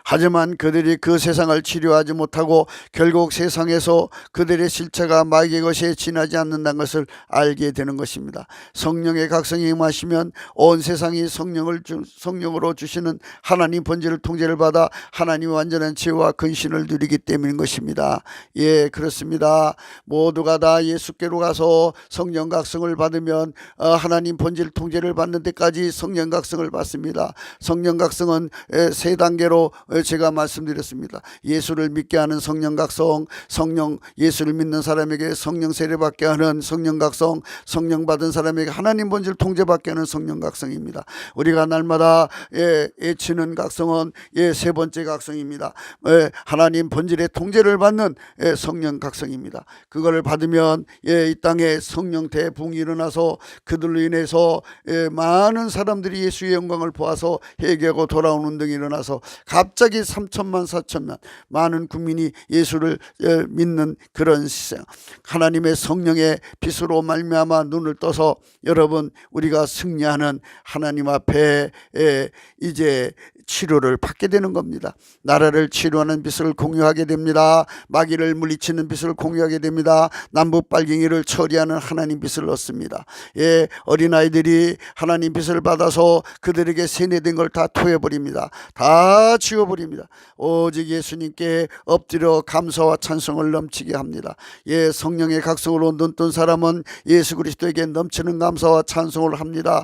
하지만 그들이 그 세상을 치료하지 못하고 결국 세상에서 그들의 실체가 마귀의 것에 지나지 않는다는 것을 알게 되는 것입니다. 성령의 각성이 임하시면 온 세상이 성령으로 주시는 하나님 본질을 통제를 받아 하나님의 완전한 지혜와 근신을 누리기 때문인 것입니다. 그렇습니다. 모두가 다 예수께로 가서 성령 각성을 받으면 하나님 본질 통제를 받는 데까지 성령 각성을 받습니다. 성령 각성은 세 단계로 제가 말씀드렸습니다. 예수를 믿게 하는 성령 각성, 예수를 믿는 사람에게 성령 세례받게 하는 성령 각성, 성령 받은 사람에게 하나님 본질 통제받게 하는 성령 각성입니다. 우리가 날마다 외치는 각성은 세 번째 각성입니다. 하나님 본질의 통제를 받는 성령 각성입니다. 그걸 받으면 이 땅에 성령 대붕이 일어나서 그들로 인해서 많은 사람들이 예수의 영광을 보아서 회개하고 돌아오는 등이 일어나서 갑자기 갑자기 3천만 4천만 많은 국민이 예수를 믿는 그런 시세, 하나님의 성령의 빛으로 말미암아 눈을 떠서 여러분 우리가 승리하는 하나님 앞에 이제 치료를 받게 되는 겁니다. 나라를 치료하는 빛을 공유하게 됩니다. 마귀를 물리치는 빛을 공유하게 됩니다. 남북 빨갱이를 처리하는 하나님 빛을 얻습니다. 어린아이들이 하나님 빛을 받아서 그들에게 세뇌된 걸 다 토해버립니다. 다 지워버립니다. 오직 예수님께 엎드려 감사와 찬송을 넘치게 합니다. 성령의 각성으로 눈뜬 사람은 예수 그리스도에게 넘치는 감사와 찬송을 합니다.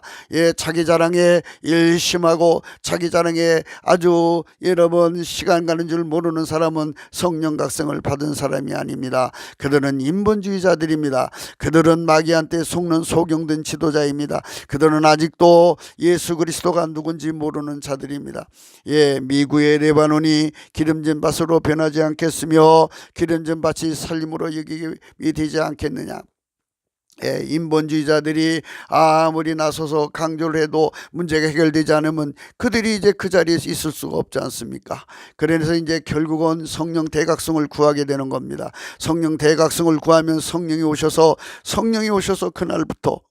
자기 자랑에 일심하고 자기 자랑에 아주 여러분 시간 가는 줄 모르는 사람은 성령 각성을 받은 사람이 아닙니다. 그들은 인본주의자들입니다. 그들은 마귀한테 속는 소경된 지도자입니다. 그들은 아직도 예수 그리스도가 누군지 모르는 자들입니다. 미국의 레바논이 기름진 밭으로 변하지 않겠으며 기름진 밭이 살림으로 여기게 되지 않겠느냐. 인본주의자들이 아무리 나서서 강조를 해도 문제가 해결되지 않으면 그들이 이제 그 자리에 있을 수가 없지 않습니까? 그래서 이제 결국은 성령 대각성을 구하게 되는 겁니다. 성령 대각성을 구하면 성령이 오셔서 그날부터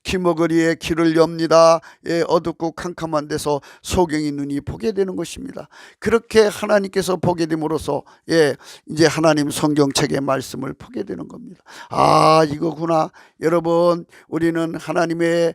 기머거리에 길을 엽니다. 어둡고 캄캄한 데서 소경이 눈이 보게 되는 것입니다. 그렇게 하나님께서 보게 됨으로써 이제 하나님 성경책의 말씀을 보게 되는 겁니다. 아, 이거구나. 여러분, 우리는 하나님의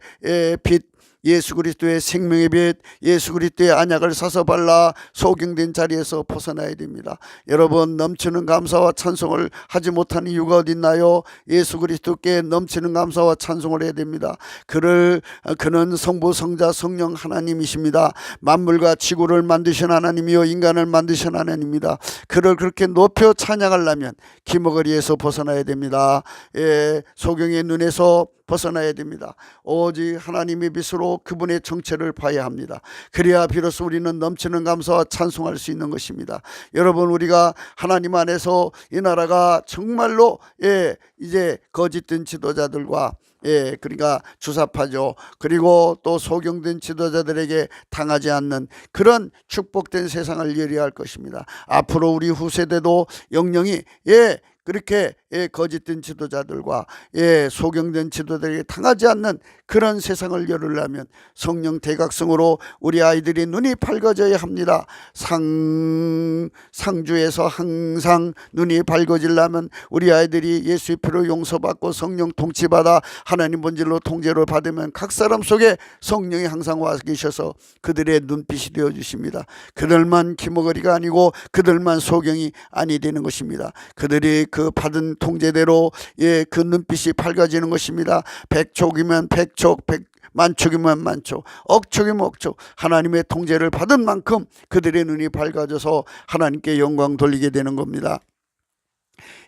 빛, 예수 그리스도의 생명의 빛, 예수 그리스도의 안약을 사서 발라 소경된 자리에서 벗어나야 됩니다. 여러분, 넘치는 감사와 찬송을 하지 못하는 이유가 어디 있나요? 예수 그리스도께 넘치는 감사와 찬송을 해야 됩니다. 그는 성부 성자 성령 하나님이십니다. 만물과 지구를 만드신 하나님이요 인간을 하나님이신 하나님입니다. 그를 그렇게 높여 찬양하려면 기머거리에서 벗어나야 됩니다. 소경의 눈에서 벗어나야 됩니다. 오직 하나님의 빛으로 그분의 정체를 봐야 합니다. 그래야 비로소 우리는 넘치는 감사와 찬송할 수 있는 것입니다. 여러분, 우리가 하나님 안에서 이 나라가 정말로 이제 거짓된 지도자들과 그러니까 주사파죠. 그리고 또 소경된 지도자들에게 당하지 않는 그런 축복된 세상을 열어야 할 것입니다. 앞으로 우리 후세대도 영영이 그렇게 거짓된 지도자들과 소경된 지도자들에게 당하지 않는 그런 세상을 열으려면 성령 대각성으로 우리 아이들이 눈이 밝아져야 합니다. 상주에서 항상 눈이 밝아지려면 우리 아이들이 예수의 피로 용서받고 성령 통치받아 하나님 본질로 통제를 받으면 각 사람 속에 성령이 항상 와 계셔서 그들의 눈빛이 되어 주십니다. 그들만 기머거리가 아니고 그들만 소경이 아니 되는 것입니다. 그들이 그 받은 통제대로 그 눈빛이 밝아지는 것입니다. 백촉이면 백촉, 만촉이면 만촉, 억촉이면 억촉, 하나님의 통제를 받은 만큼 그들의 눈이 밝아져서 하나님께 영광 돌리게 되는 겁니다.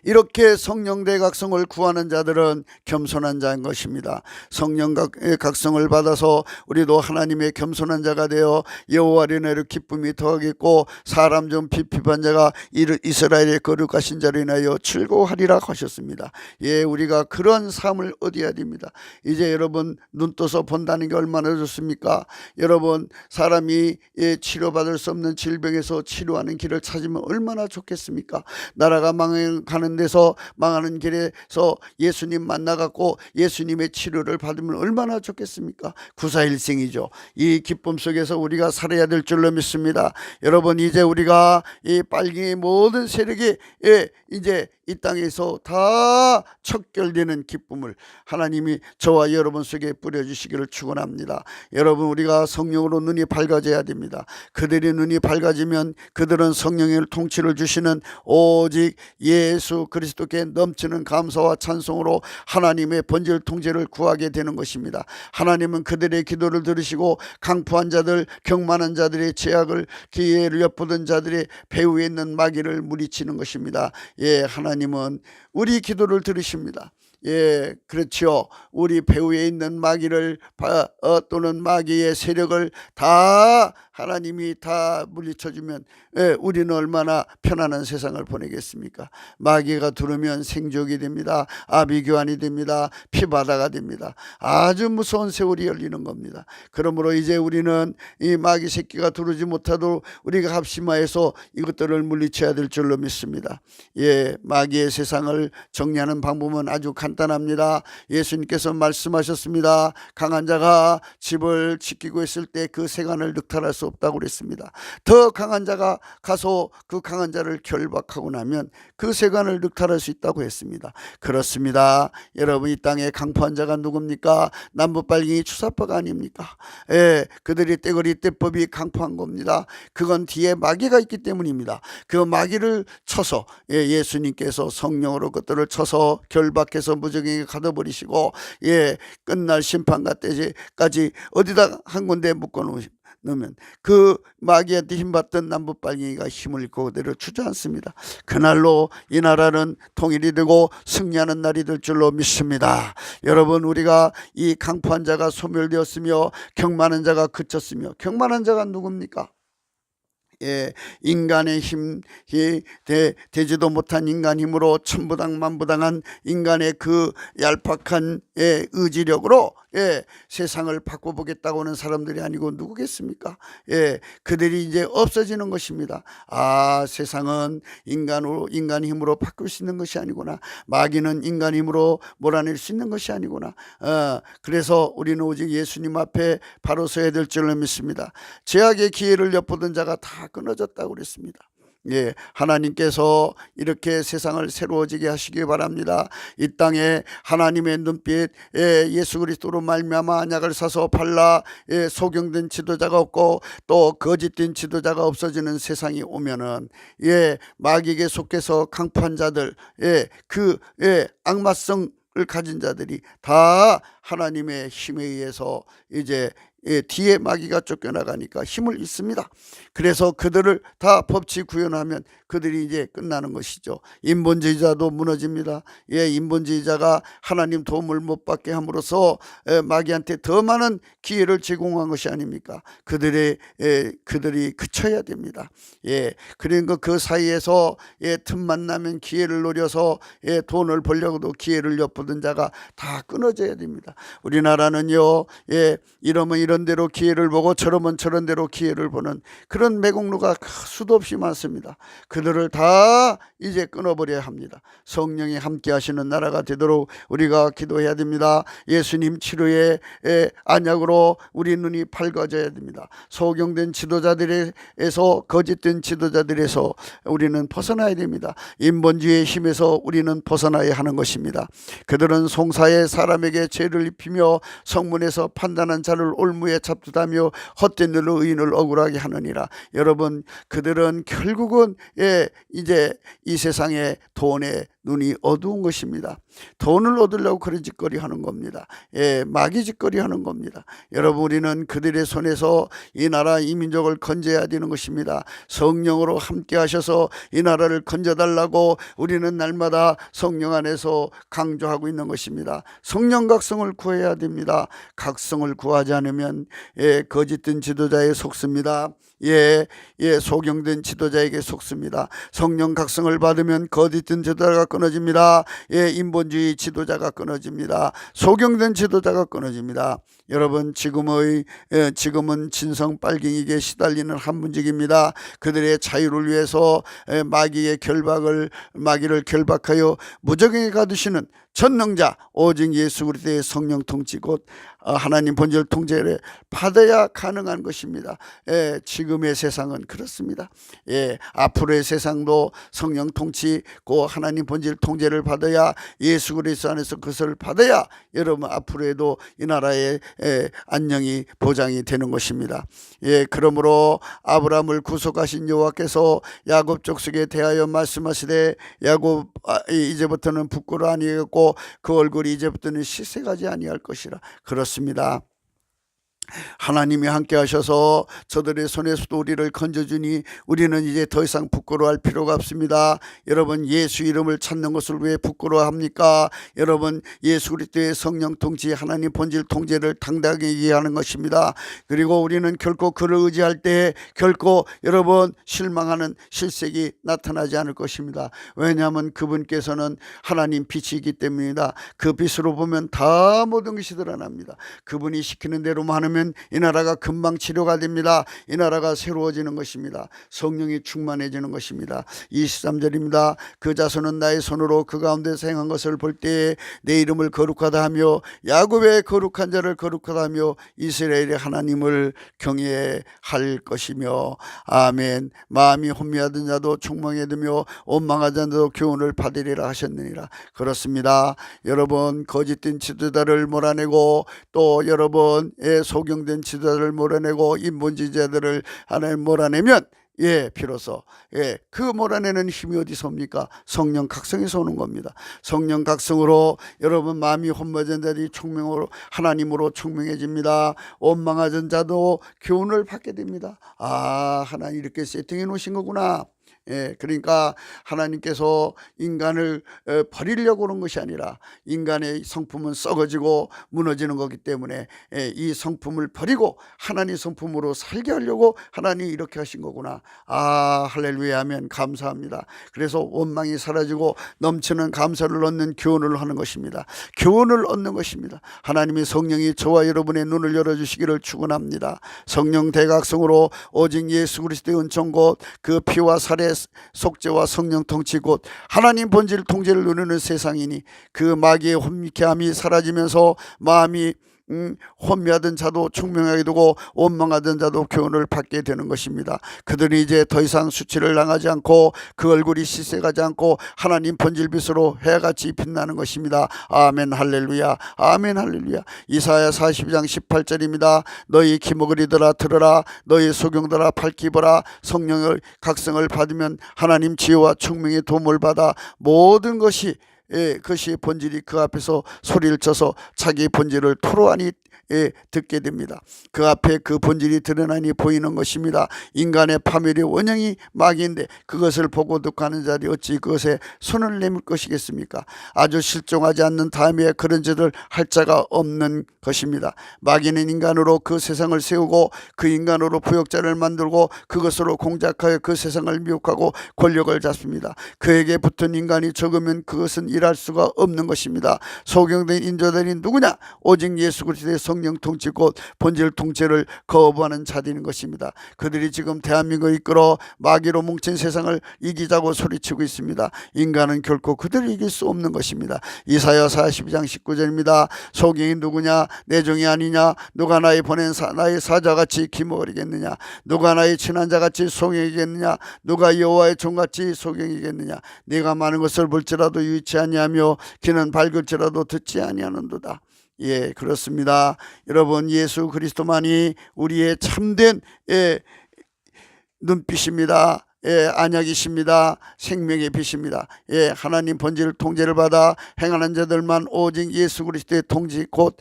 이렇게 성령 대각성을 구하는 자들은 겸손한 자인 것입니다. 성령 각성을 받아서 우리도 하나님의 겸손한 자가 되어 여호와를 인하여 기쁨이 더하겠고 사람 중 비판한 자가 이스라엘의 거룩하신 자로 인하여 즐거워하리라 하셨습니다. 우리가 그런 삶을 얻어야 됩니다. 이제 여러분, 눈 떠서 본다는 게 얼마나 좋습니까? 여러분, 사람이 치료받을 수 없는 질병에서 치료하는 길을 찾으면 얼마나 좋겠습니까? 나라가 망가는 데서 망하는 길에서 예수님 만나갖고 예수님의 치료를 받으면 얼마나 좋겠습니까? 구사일생이죠. 이 기쁨 속에서 우리가 살아야 될 줄로 믿습니다. 여러분, 이제 우리가 이 빨갱이의 모든 세력이 이제 이 땅에서 다 척결되는 기쁨을 하나님이 저와 여러분 속에 뿌려주시기를 축원합니다. 여러분, 우리가 성령으로 눈이 밝아져야 됩니다. 그들의 눈이 밝아지면 그들은 성령의 통치를 주시는 오직 예수 그리스도께 넘치는 감사와 찬송으로 하나님의 번질 통제를 구하게 되는 것입니다. 하나님은 그들의 기도를 들으시고 강포한 자들, 경만한 자들의 죄악을 기회를 엿보던 자들의 배후에 있는 마귀를 물리치는 것입니다. 하나님은 우리 기도를 들으십니다. 그렇죠. 우리 배후에 있는 마귀를 또는 마귀의 세력을 다 하나님이 다 물리쳐주면 우리는 얼마나 편안한 세상을 보내겠습니까? 마귀가 들으면 생족이 됩니다. 아비규환이 됩니다. 피바다가 됩니다. 아주 무서운 세월이 열리는 겁니다. 그러므로 이제 우리는 이 마귀 새끼가 두르지 못하도록 우리가 합심하여서 이것들을 물리쳐야 될 줄로 믿습니다. 마귀의 세상을 정리하는 방법은 아주 간단합니다. 예수님께서 말씀하셨습니다. 강한 자가 집을 지키고 있을 때 그 세관을 늑탈할 수 없다고 그랬습니다. 더 강한 자가 가서 그 강한 자를 결박하고 나면 그 세관을 늑탈할 수 있다고 했습니다. 그렇습니다. 여러분, 이 땅에 강포한 자가 누굽니까? 남부빨갱이 추사파가 아닙니까? 그들이 떼거리 떼법이 강포한 겁니다. 그건 뒤에 마귀가 있기 때문입니다. 그 마귀를 쳐서 예수님께서 성령으로 그들을 쳐서 결박해서 무적에게 가둬버리시고 끝날 심판가 때까지 어디다 한 군데 묶어놓으면 그 마귀한테 힘받던 남부빨갱이가 힘을 잃고 그대로 주저앉습니다. 그날로 이 나라는 통일이 되고 승리하는 날이 될 줄로 믿습니다. 여러분, 우리가 이 강포한 자가 소멸되었으며 경만한 자가 그쳤으며, 경만한 자가 누굽니까? 인간의 힘이 되지도 못한 인간 힘으로 천부당 만부당한 인간의 그 얄팍한 의지력으로 세상을 바꿔보겠다고 하는 사람들이 아니고 누구겠습니까? 그들이 이제 없어지는 것입니다. 세상은 인간 힘으로 바꿀 수 있는 것이 아니구나. 마귀는 인간 힘으로 몰아낼 수 있는 것이 아니구나. 그래서 우리는 오직 예수님 앞에 바로 서야 될 줄로 믿습니다. 제약의 기회를 엿보던 자가 다 끊어졌다고 그랬습니다. 하나님께서 이렇게 세상을 새로워지게 하시기 바랍니다. 이 땅에 하나님의 눈빛, 예수 그리스도로 말미암아 언약을 사서 팔라 소경된 지도자가 없고 또 거짓된 지도자가 없어지는 세상이 오면은 마귀에게 속해서 강포한 자들, 악마성을 가진 자들이 다 하나님의 힘에 의해서 이제 뒤에 마귀가 쫓겨나가니까 힘을 잃습니다. 그래서 그들을 다 법치 구현하면 그들이 이제 끝나는 것이죠. 인본주의자도 무너집니다. 인본주의자가 하나님 도움을 못 받게 함으로써 마귀한테 더 많은 기회를 제공한 것이 아닙니까? 그들이 그쳐야 됩니다. 그러니까 그 사이에서 틈만 나면 기회를 노려서 돈을 벌려고도 기회를 엿보던 자가 다 끊어져야 됩니다. 우리나라는요, 이러면 이런 대로 기회를 보고 저러면 저런 대로 기회를 보는 그런 매국노가 수도 없이 많습니다. 그들을 다 이제 끊어버려야 합니다. 성령이 함께 하시는 나라가 되도록 우리가 기도해야 됩니다. 예수님 치료의 안약으로 우리 눈이 밝아져야 됩니다. 소경된 지도자들에서, 거짓된 지도자들에서 우리는 벗어나야 됩니다. 인본주의의 힘에서 우리는 벗어나야 하는 것입니다. 그들은 송사의 사람에게 죄를 입히며 성문에서 판단한 자를 올무에 잡두다며 헛된 일로 의인을 억울하게 하느니라. 여러분, 그들은 결국은 이제 이 세상에 돈에 눈이 어두운 것입니다. 돈을 얻으려고 그런 짓거리 하는 겁니다. 마귀 짓거리 하는 겁니다. 여러분, 우리는 그들의 손에서 이 나라 이 민족을 건져야 되는 것입니다. 성령으로 함께 하셔서 이 나라를 건져달라고 우리는 날마다 성령 안에서 강조하고 있는 것입니다. 성령 각성을 구해야 됩니다. 각성을 구하지 않으면 거짓된 지도자에 속습니다. 소경된 지도자에게 속습니다. 성령 각성을 받으면 거짓된 지도자가 끊어집니다. 인본주의 지도자가 끊어집니다. 소경된 지도자가 끊어집니다. 여러분, 지금은 진성 빨갱이에게 시달리는 한문직입니다. 그들의 자유를 위해서 마귀를 결박하여 무적에게 가두시는 전능자 오직 예수 그리스도의 성령 통치 곧 하나님 본질 통제를 받아야 가능한 것입니다. 지금의 세상은 그렇습니다. 앞으로의 세상도 성령 통치 곧 하나님 본질 통제를 받아야, 예수 그리스도 안에서 그것을 받아야 여러분 앞으로에도 이 나라의 안녕이 보장이 되는 것입니다. 그러므로 아브라함을 구속하신 여호와께서 야곱 족속에 대하여 말씀하시되 야곱 이제부터는 부끄러워 아니하겠고 그 얼굴이 이제부터는 시색하지 아니할 것이라. 그렇습니다. 하나님이 함께 하셔서 저들의 손에서도 우리를 건져주니 우리는 이제 더 이상 부끄러워할 필요가 없습니다. 여러분, 예수 이름을 찾는 것을 왜 부끄러워합니까? 여러분, 예수 그리스도의 성령 통치, 하나님 본질 통제를 당당하게 이해하는 것입니다. 그리고 우리는 결코 그를 의지할 때 결코 여러분 실망하는 실색이 나타나지 않을 것입니다. 왜냐하면 그분께서는 하나님 빛이기 때문이다. 그 빛으로 보면 다 모든 것이 드러납니다. 그분이 시키는 대로만 하면 이 나라가 금방 치료가 됩니다. 이 나라가 새로워지는 것입니다. 성령이 충만해지는 것입니다. 23절입니다. 그 자손은 나의 손으로 그 가운데서 행한 것을 볼 때에 내 이름을 거룩하다 하며 야곱의 거룩한 자를 거룩하다 하며 이스라엘의 하나님을 경외할 것이며 아멘. 마음이 혼미하던 자도 총망해두며 원망하던 자도 교훈을 받으리라 하셨느니라. 그렇습니다. 여러분, 거짓된 지도자를 몰아내고 또 여러분의 소경된 지도자를 몰아내고 인본주의자들을 하나님 몰아내면 비로소 그 몰아내는 힘이 어디서 옵니까? 성령 각성에서 오는 겁니다. 성령 각성으로 여러분 마음이 혼미하던 자들이 총명으로 하나님으로 총명해집니다. 원망하던 자도 교훈을 받게 됩니다. 아, 하나님 이렇게 세팅해 놓으신 거구나. 그러니까 하나님께서 인간을 버리려고 하는 것이 아니라 인간의 성품은 썩어지고 무너지는 거기 때문에 이 성품을 버리고 하나님 성품으로 살게 하려고 하나님이 이렇게 하신 거구나. 아, 할렐루야 하면 감사합니다. 그래서 원망이 사라지고 넘치는 감사를 얻는 교훈을 하는 것입니다. 교훈을 얻는 것입니다. 하나님의 성령이 저와 여러분의 눈을 열어주시기를 축원합니다. 성령 대각성으로 오직 예수 그리스도의 은총 곧 그 피와 살의 속죄와 성령 통치 곧 하나님 본질 통제를 누리는 세상이니 그 마귀의 혼미케함이 사라지면서 마음이 혼미하던 자도 총명하게 되고 원망하던 자도 교훈을 받게 되는 것입니다. 그들이 이제 더 이상 수치를 당하지 않고 그 얼굴이 시색하지 않고 하나님 본질빛으로 해같이 빛나는 것입니다. 아멘 할렐루야. 아멘 할렐루야. 이사야 42장 18절입니다. 너희 기목을이더라 들으라. 너희 소경들아 밝히 보라. 성령의 각성을 받으면 하나님 지혜와 총명의 도움을 받아 모든 것이 그것이 본질이 그 앞에서 소리를 쳐서 자기 본질을 토로하니 듣게 됩니다. 그 앞에 그 본질이 드러나니 보이는 것입니다. 인간의 파멸의 원형이 마귀인데 그것을 보고 듣고 하는 자들이 어찌 그것에 손을 내밀 것이겠습니까? 아주 실종하지 않는 다음에 그런 짓을 할 자가 없는 것입니다. 마귀는 인간으로 그 세상을 세우고 그 인간으로 부역자를 만들고 그것으로 공작하여 그 세상을 미혹하고 권력을 잡습니다. 그에게 붙은 인간이 적으면 그것은 일할 수가 없는 것입니다. 소경된 인자들이 누구냐? 오직 예수 그리스도의 성령 통치 곧 본질 통치를 거부하는 자들인 것입니다. 그들이 지금 대한민국을 이끌어 마귀로 뭉친 세상을 이기자고 소리치고 있습니다. 인간은 결코 그들을 이길 수 없는 것입니다. 이사야 42장 19절입니다. 소경이 누구냐? 내 종이 아니냐? 누가 나의 보낸 나의 사자같이 기먹으리겠느냐? 누가 나의 친한 자같이 소경이겠느냐? 누가 여호와의 종같이 소경이겠느냐? 네가 많은 것을 볼지라도 유의치 아니하며 귀는 밝을지라도 듣지 아니하는도다. 그렇습니다. 여러분, 예수 그리스도만이 우리의 참된 눈빛입니다. 안약이십니다. 생명의 빛입니다. 하나님 본질 통제를 받아 행하는 자들만 오직 예수 그리스도의 통치 곧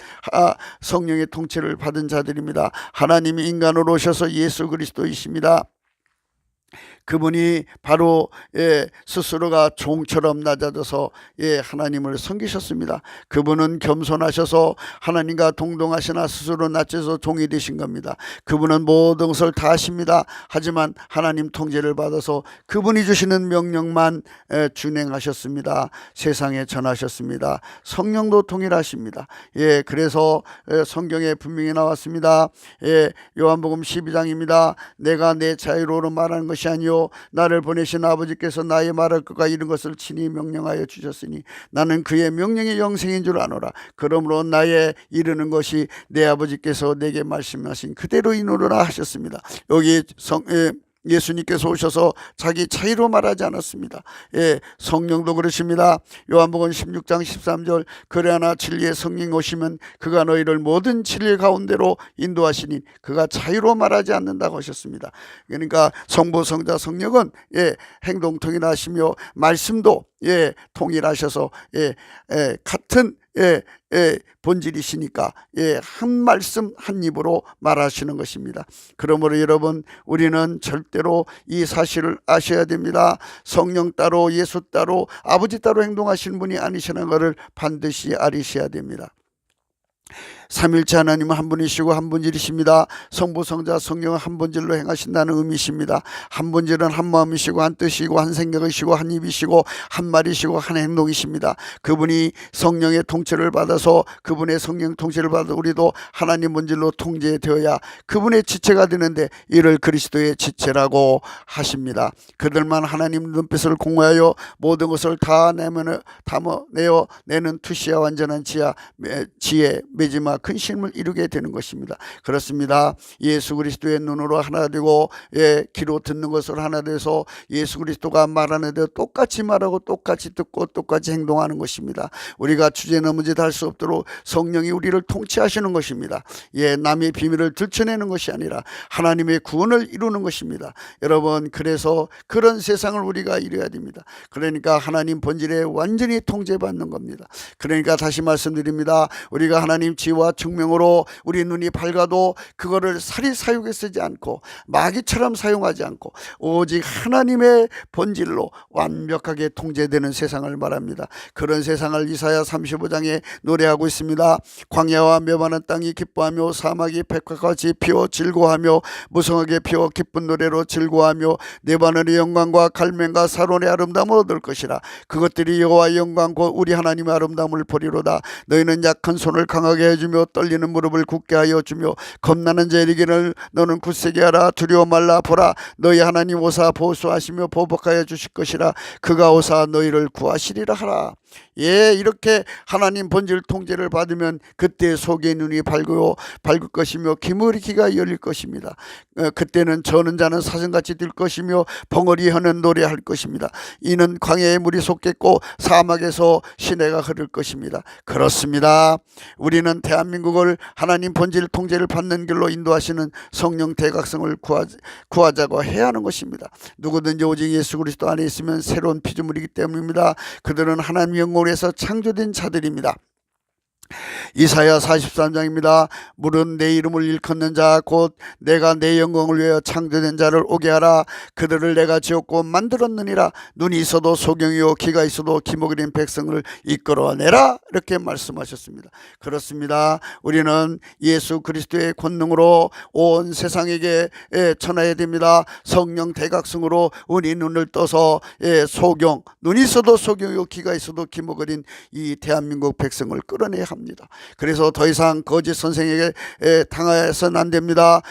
성령의 통치를 받은 자들입니다. 하나님이 인간으로 오셔서 예수 그리스도이십니다. 그분이 바로 스스로가 종처럼 낮아져서 하나님을 섬기셨습니다. 그분은 겸손하셔서 하나님과 동등하시나 스스로 낮춰서 종이 되신 겁니다. 그분은 모든 것을 다 하십니다. 하지만 하나님 통제를 받아서 그분이 주시는 명령만 준행하셨습니다. 세상에 전하셨습니다. 성령도 통일하십니다. 그래서 성경에 분명히 나왔습니다. 요한복음 12장입니다. 내가 내 자유로 말하는 것이 아니요 나를 보내신 아버지께서 나의 말할 것과 이런 것을 친히 명령하여 주셨으니 나는 그의 명령이 영생인 줄 아노라. 그러므로 나의 이르는 것이 내 아버지께서 내게 말씀하신 그대로 이노라 하셨습니다. 여기 예수님께서 오셔서 자기 차이로 말하지 않았습니다. 성령도 그러십니다. 요한복음 16장 13절 그러나 진리의 성령 오시면 그가 너희를 모든 진리 가운데로 인도하시니 그가 차이로 말하지 않는다고 하셨습니다. 그러니까 성부 성자 성령은 행동 통일하시며 말씀도 통일하셔서 같은 본질이시니까 한 말씀 한 입으로 말하시는 것입니다. 그러므로 여러분, 우리는 절대로 이 사실을 아셔야 됩니다. 성령 따로 예수 따로 아버지 따로 행동하시는 분이 아니시는 것을 반드시 알으셔야 됩니다. 삼일체 하나님은 한 분이시고 한 본질이십니다. 성부 성자 성령은 한 본질로 행하신다는 의미십니다. 한 본질은 한 마음이시고 한 뜻이고 한 생각이시고 한 입이시고 한 말이시고 한 행동이십니다. 그분이 성령의 통치를 받아서, 그분의 성령 통치를 받아 우리도 하나님 본질로 통제되어야 그분의 지체가 되는데, 이를 그리스도의 지체라고 하십니다. 그들만 하나님 눈빛을 공허하여 모든 것을 다 담아내어 내는 투시와 완전한 지혜 매지막 큰 힘을 이루게 되는 것입니다. 그렇습니다. 예수 그리스도의 눈으로 하나 되고 귀로 듣는 것을 하나 돼서 예수 그리스도가 말하는 대로 똑같이 말하고 똑같이 듣고 똑같이 행동하는 것입니다. 우리가 주제 넘은 짓 할 수 없도록 성령이 우리를 통치하시는 것입니다. 남의 비밀을 들춰내는 것이 아니라 하나님의 구원을 이루는 것입니다. 여러분, 그래서 그런 세상을 우리가 이뤄야 됩니다. 그러니까 하나님 본질에 완전히 통제받는 겁니다. 그러니까 다시 말씀드립니다. 우리가 하나님 지혜와 증명으로 우리 눈이 밝아도 그거를 사리사욕에 쓰지 않고 마귀처럼 사용하지 않고 오직 하나님의 본질로 완벽하게 통제되는 세상을 말합니다. 그런 세상을 이사야 35장에 노래하고 있습니다. 광야와 메마른 땅이 기뻐하며 사막이 백화같이 피어 즐거워하며 무성하게 피어 기쁜 노래로 즐거워하며 네바논의 영광과 갈멜과 사론의 아름다움을 얻을 것이라. 그것들이 여호와의 영광 곧 우리 하나님의 아름다움을 보리로다. 너희는 약한 손을 강하게 해주며 떨리는 무릎을 굳게 하여 주며 겁나는 자에게 이르기를 너는 굳세게 하라. 두려워 말라. 보라, 너희 하나님 오사 보수하시며 보복하여 주실 것이라. 그가 오사 너희를 구하시리라 하라. 이렇게 하나님 본질 통제를 받으면 그때 속의 눈이 밝을 것이며 기머리 귀가 열릴 것입니다. 그때는 저는 자는 사슴같이 뛸 것이며 벙어리 혀는 노래할 것입니다. 이는 광야에 물이 솟겠고 사막에서 시내가 흐를 것입니다. 그렇습니다. 우리는 대한민국을 하나님 본질 통제를 받는 길로 인도하시는 성령 대각성을 구하자고 해야 하는 것입니다. 누구든지 오직 예수 그리스도 안에 있으면 새로운 피조물이기 때문입니다. 그들은 하나님 영광에서 창조된 자들입니다. 이사야 43장입니다. 물은 내 이름을 일컫는 자 곧 내가 내 영광을 위하여 창조된 자를 오게 하라. 그들을 내가 지었고 만들었느니라. 눈이 있어도 소경이요 귀가 있어도 기목이된 백성을 이끌어내라. 이렇게 말씀하셨습니다. 그렇습니다. 우리는 예수 그리스도의 권능으로 온 세상에게 전해야 됩니다. 성령 대각성으로 우리 눈을 떠서 소경, 눈이 있어도 소경이요 귀가 있어도 기목이된 이 대한민국 백성을 끌어내야 합니다. 그래서 더 이상 거짓 선생에게 당해서는 안 됩니다.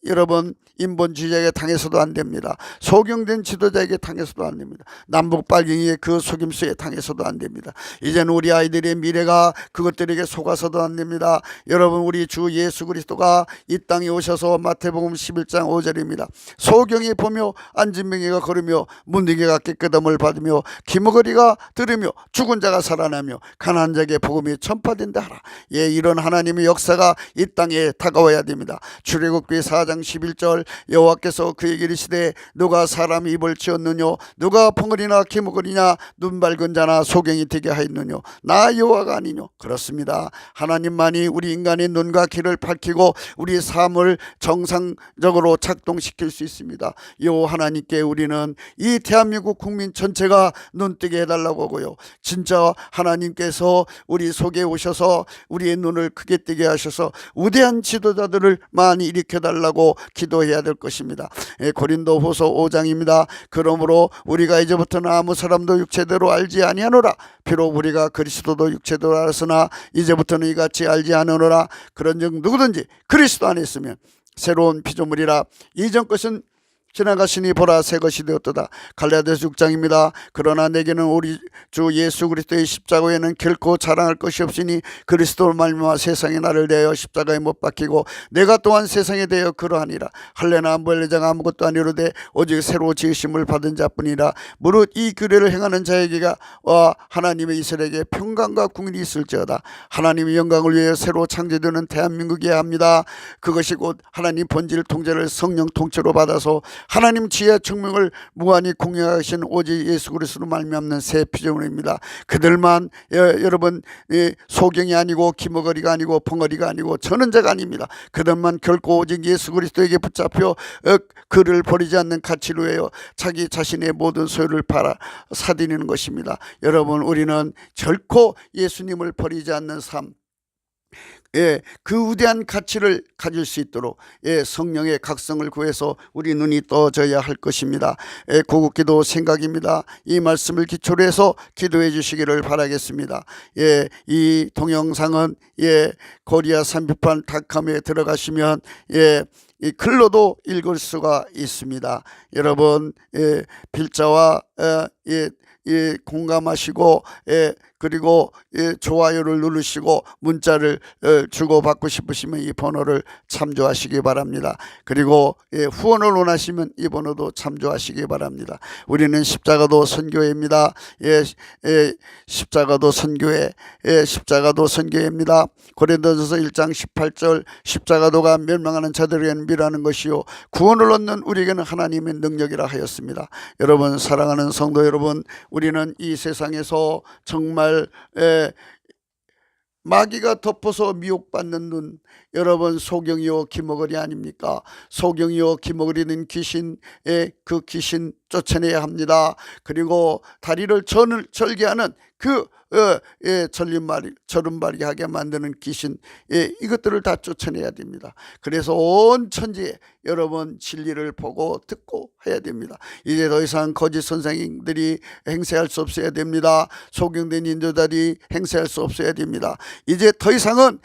여러분, 인본주의자에게 당해서도 안 됩니다. 소경된 지도자에게 당해서도 안 됩니다. 남북 빨갱이의 그 속임수에 당해서도 안 됩니다. 이제는 우리 아이들의 미래가 그것들에게 속아서도 안 됩니다. 여러분, 우리 주 예수 그리스도가 이 땅에 오셔서 마태복음 11장 5절입니다. 소경이 보며 안진뱅이가 걸으며 문둥이가 깨끗함을 받으며 기머거리가 들으며 죽은 자가 살아나며 가난한 자에게 복음이 전파된다 하라. 이런 하나님의 역사가 이 땅에 다가와야 됩니다. 출애굽기 4장 11절 여호와께서 그에게 이르시되 누가 사람 입을 지었느냐 누가 벙어리나 기머거리냐 눈 밝은 자나 소경이 되게 하였느냐 나 여호와가 아니냐. 그렇습니다. 하나님만이 우리 인간의 눈과 귀를 밝히고 우리 삶을 정상적으로 작동시킬 수 있습니다. 요 하나님께 우리는 이 대한민국 국민 전체가 눈뜨게 해달라고 하고요. 진짜 하나님께서 우리 속에 오셔서 우리의 눈을 크게 뜨게 하셔서 우대한 지도자들을 많이 일으켜달라고 기도해야 될 것입니다. 고린도후서 5장입니다. 그러므로 우리가 이제부터는 아무 사람도 육체대로 알지 아니하노라. 비록 우리가 그리스도도 육체대로 알았으나 이제부터는 이같이 알지 않으노라. 그런즉 누구든지 그리스도 안에 있으면 새로운 피조물이라. 이전 것은 지나가시니 보라 새 것이 되었도다. 갈라디아서 6장입니다. 그러나 내게는 우리 주 예수 그리스도의 십자가에는 결코 자랑할 것이 없으니 그리스도로 말미암아 세상에 나를 대하여 십자가에 못 박히고 내가 또한 세상에 대하여 그러하니라. 할례나 암벌레자가 아무것도 아니로되 오직 새로 지으심을 받은 자뿐이라. 무릇 이 규례를 행하는 자에게가 하나님의 이스라엘에게 평강과 궁일이 있을지어다. 하나님의 영광을 위해 새로 창조되는 대한민국이어야 합니다. 그것이 곧 하나님 본질 통제를 성령 통째로 받아서 하나님 지혜와 총명을 무한히 공유하신 오직 예수 그리스도로 말미암는 새 피조물입니다. 그들만 여러분 소경이 아니고 기머거리가 아니고 벙어리가 아니고 전원자가 아닙니다. 그들만 결코 오직 예수 그리스도에게 붙잡혀 그를 버리지 않는 가치로 해요 자기 자신의 모든 소유를 팔아 사들이는 것입니다. 여러분, 우리는 결코 예수님을 버리지 않는 삶, 그 위대한 가치를 가질 수 있도록 성령의 각성을 구해서 우리 눈이 떠져야 할 것입니다. 고국기도 생각입니다. 이 말씀을 기초로 해서 기도해 주시기를 바라겠습니다. 이 동영상은 코리아 368.com에 들어가시면 이 글로도 읽을 수가 있습니다. 여러분, 필자와 공감하시고 그리고 좋아요를 누르시고 문자를 주고받고 싶으시면 이 번호를 참조하시기 바랍니다. 그리고 후원을 원하시면 이 번호도 참조하시기 바랍니다. 우리는 십자가도 선교회입니다. 십자가도 선교회, 십자가도 선교회입니다. 고린도전서 1장 18절 십자가도가 멸망하는 자들에게는 미라는 것이요 구원을 얻는 우리에게는 하나님의 능력이라 하였습니다. 여러분, 사랑하는 성도 여러분, 우리는 이 세상에서 정말 마귀가 덮어서 미혹받는 눈, 여러분, 소경이요 기머거리 아닙니까? 소경이요 기머거리는 귀신, 그 귀신 쫓아내야 합니다. 그리고 다리를 절개하는 그 저른발이 하게 만드는 귀신, 이것들을 다 쫓아내야 됩니다. 그래서 온 천지에 여러분 진리를 보고 듣고 해야 됩니다. 이제 더 이상 거짓 선생님들이 행세할 수 없어야 됩니다. 소경된 인도자들이 행세할 수 없어야 됩니다. 이제 더 이상은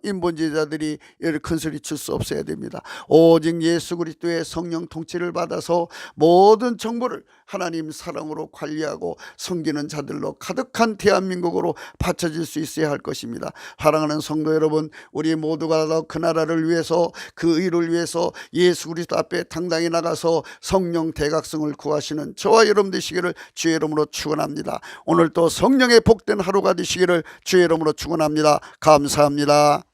인본주의자들이 큰 소리 칠 수 없어야 됩니다. 오직 예수 그리스도의 성령 통치를 받아서 모든 정보를 하나님 사랑으로 관리하고 섬기는 자들로 가득한 대한민국으로 바쳐질 수 있어야 할 것입니다. 사랑하는 성도 여러분, 우리 모두가 그 나라를 위해서, 그 의를 위해서 예수 그리스도 앞에 당당히 나가서 성령 대각성을 구하시는 저와 여러분 되시기를 주의 이름으로 축원합니다. 오늘 또 성령의 복된 하루가 되시기를 주의 이름으로 축원합니다. 감사합니다.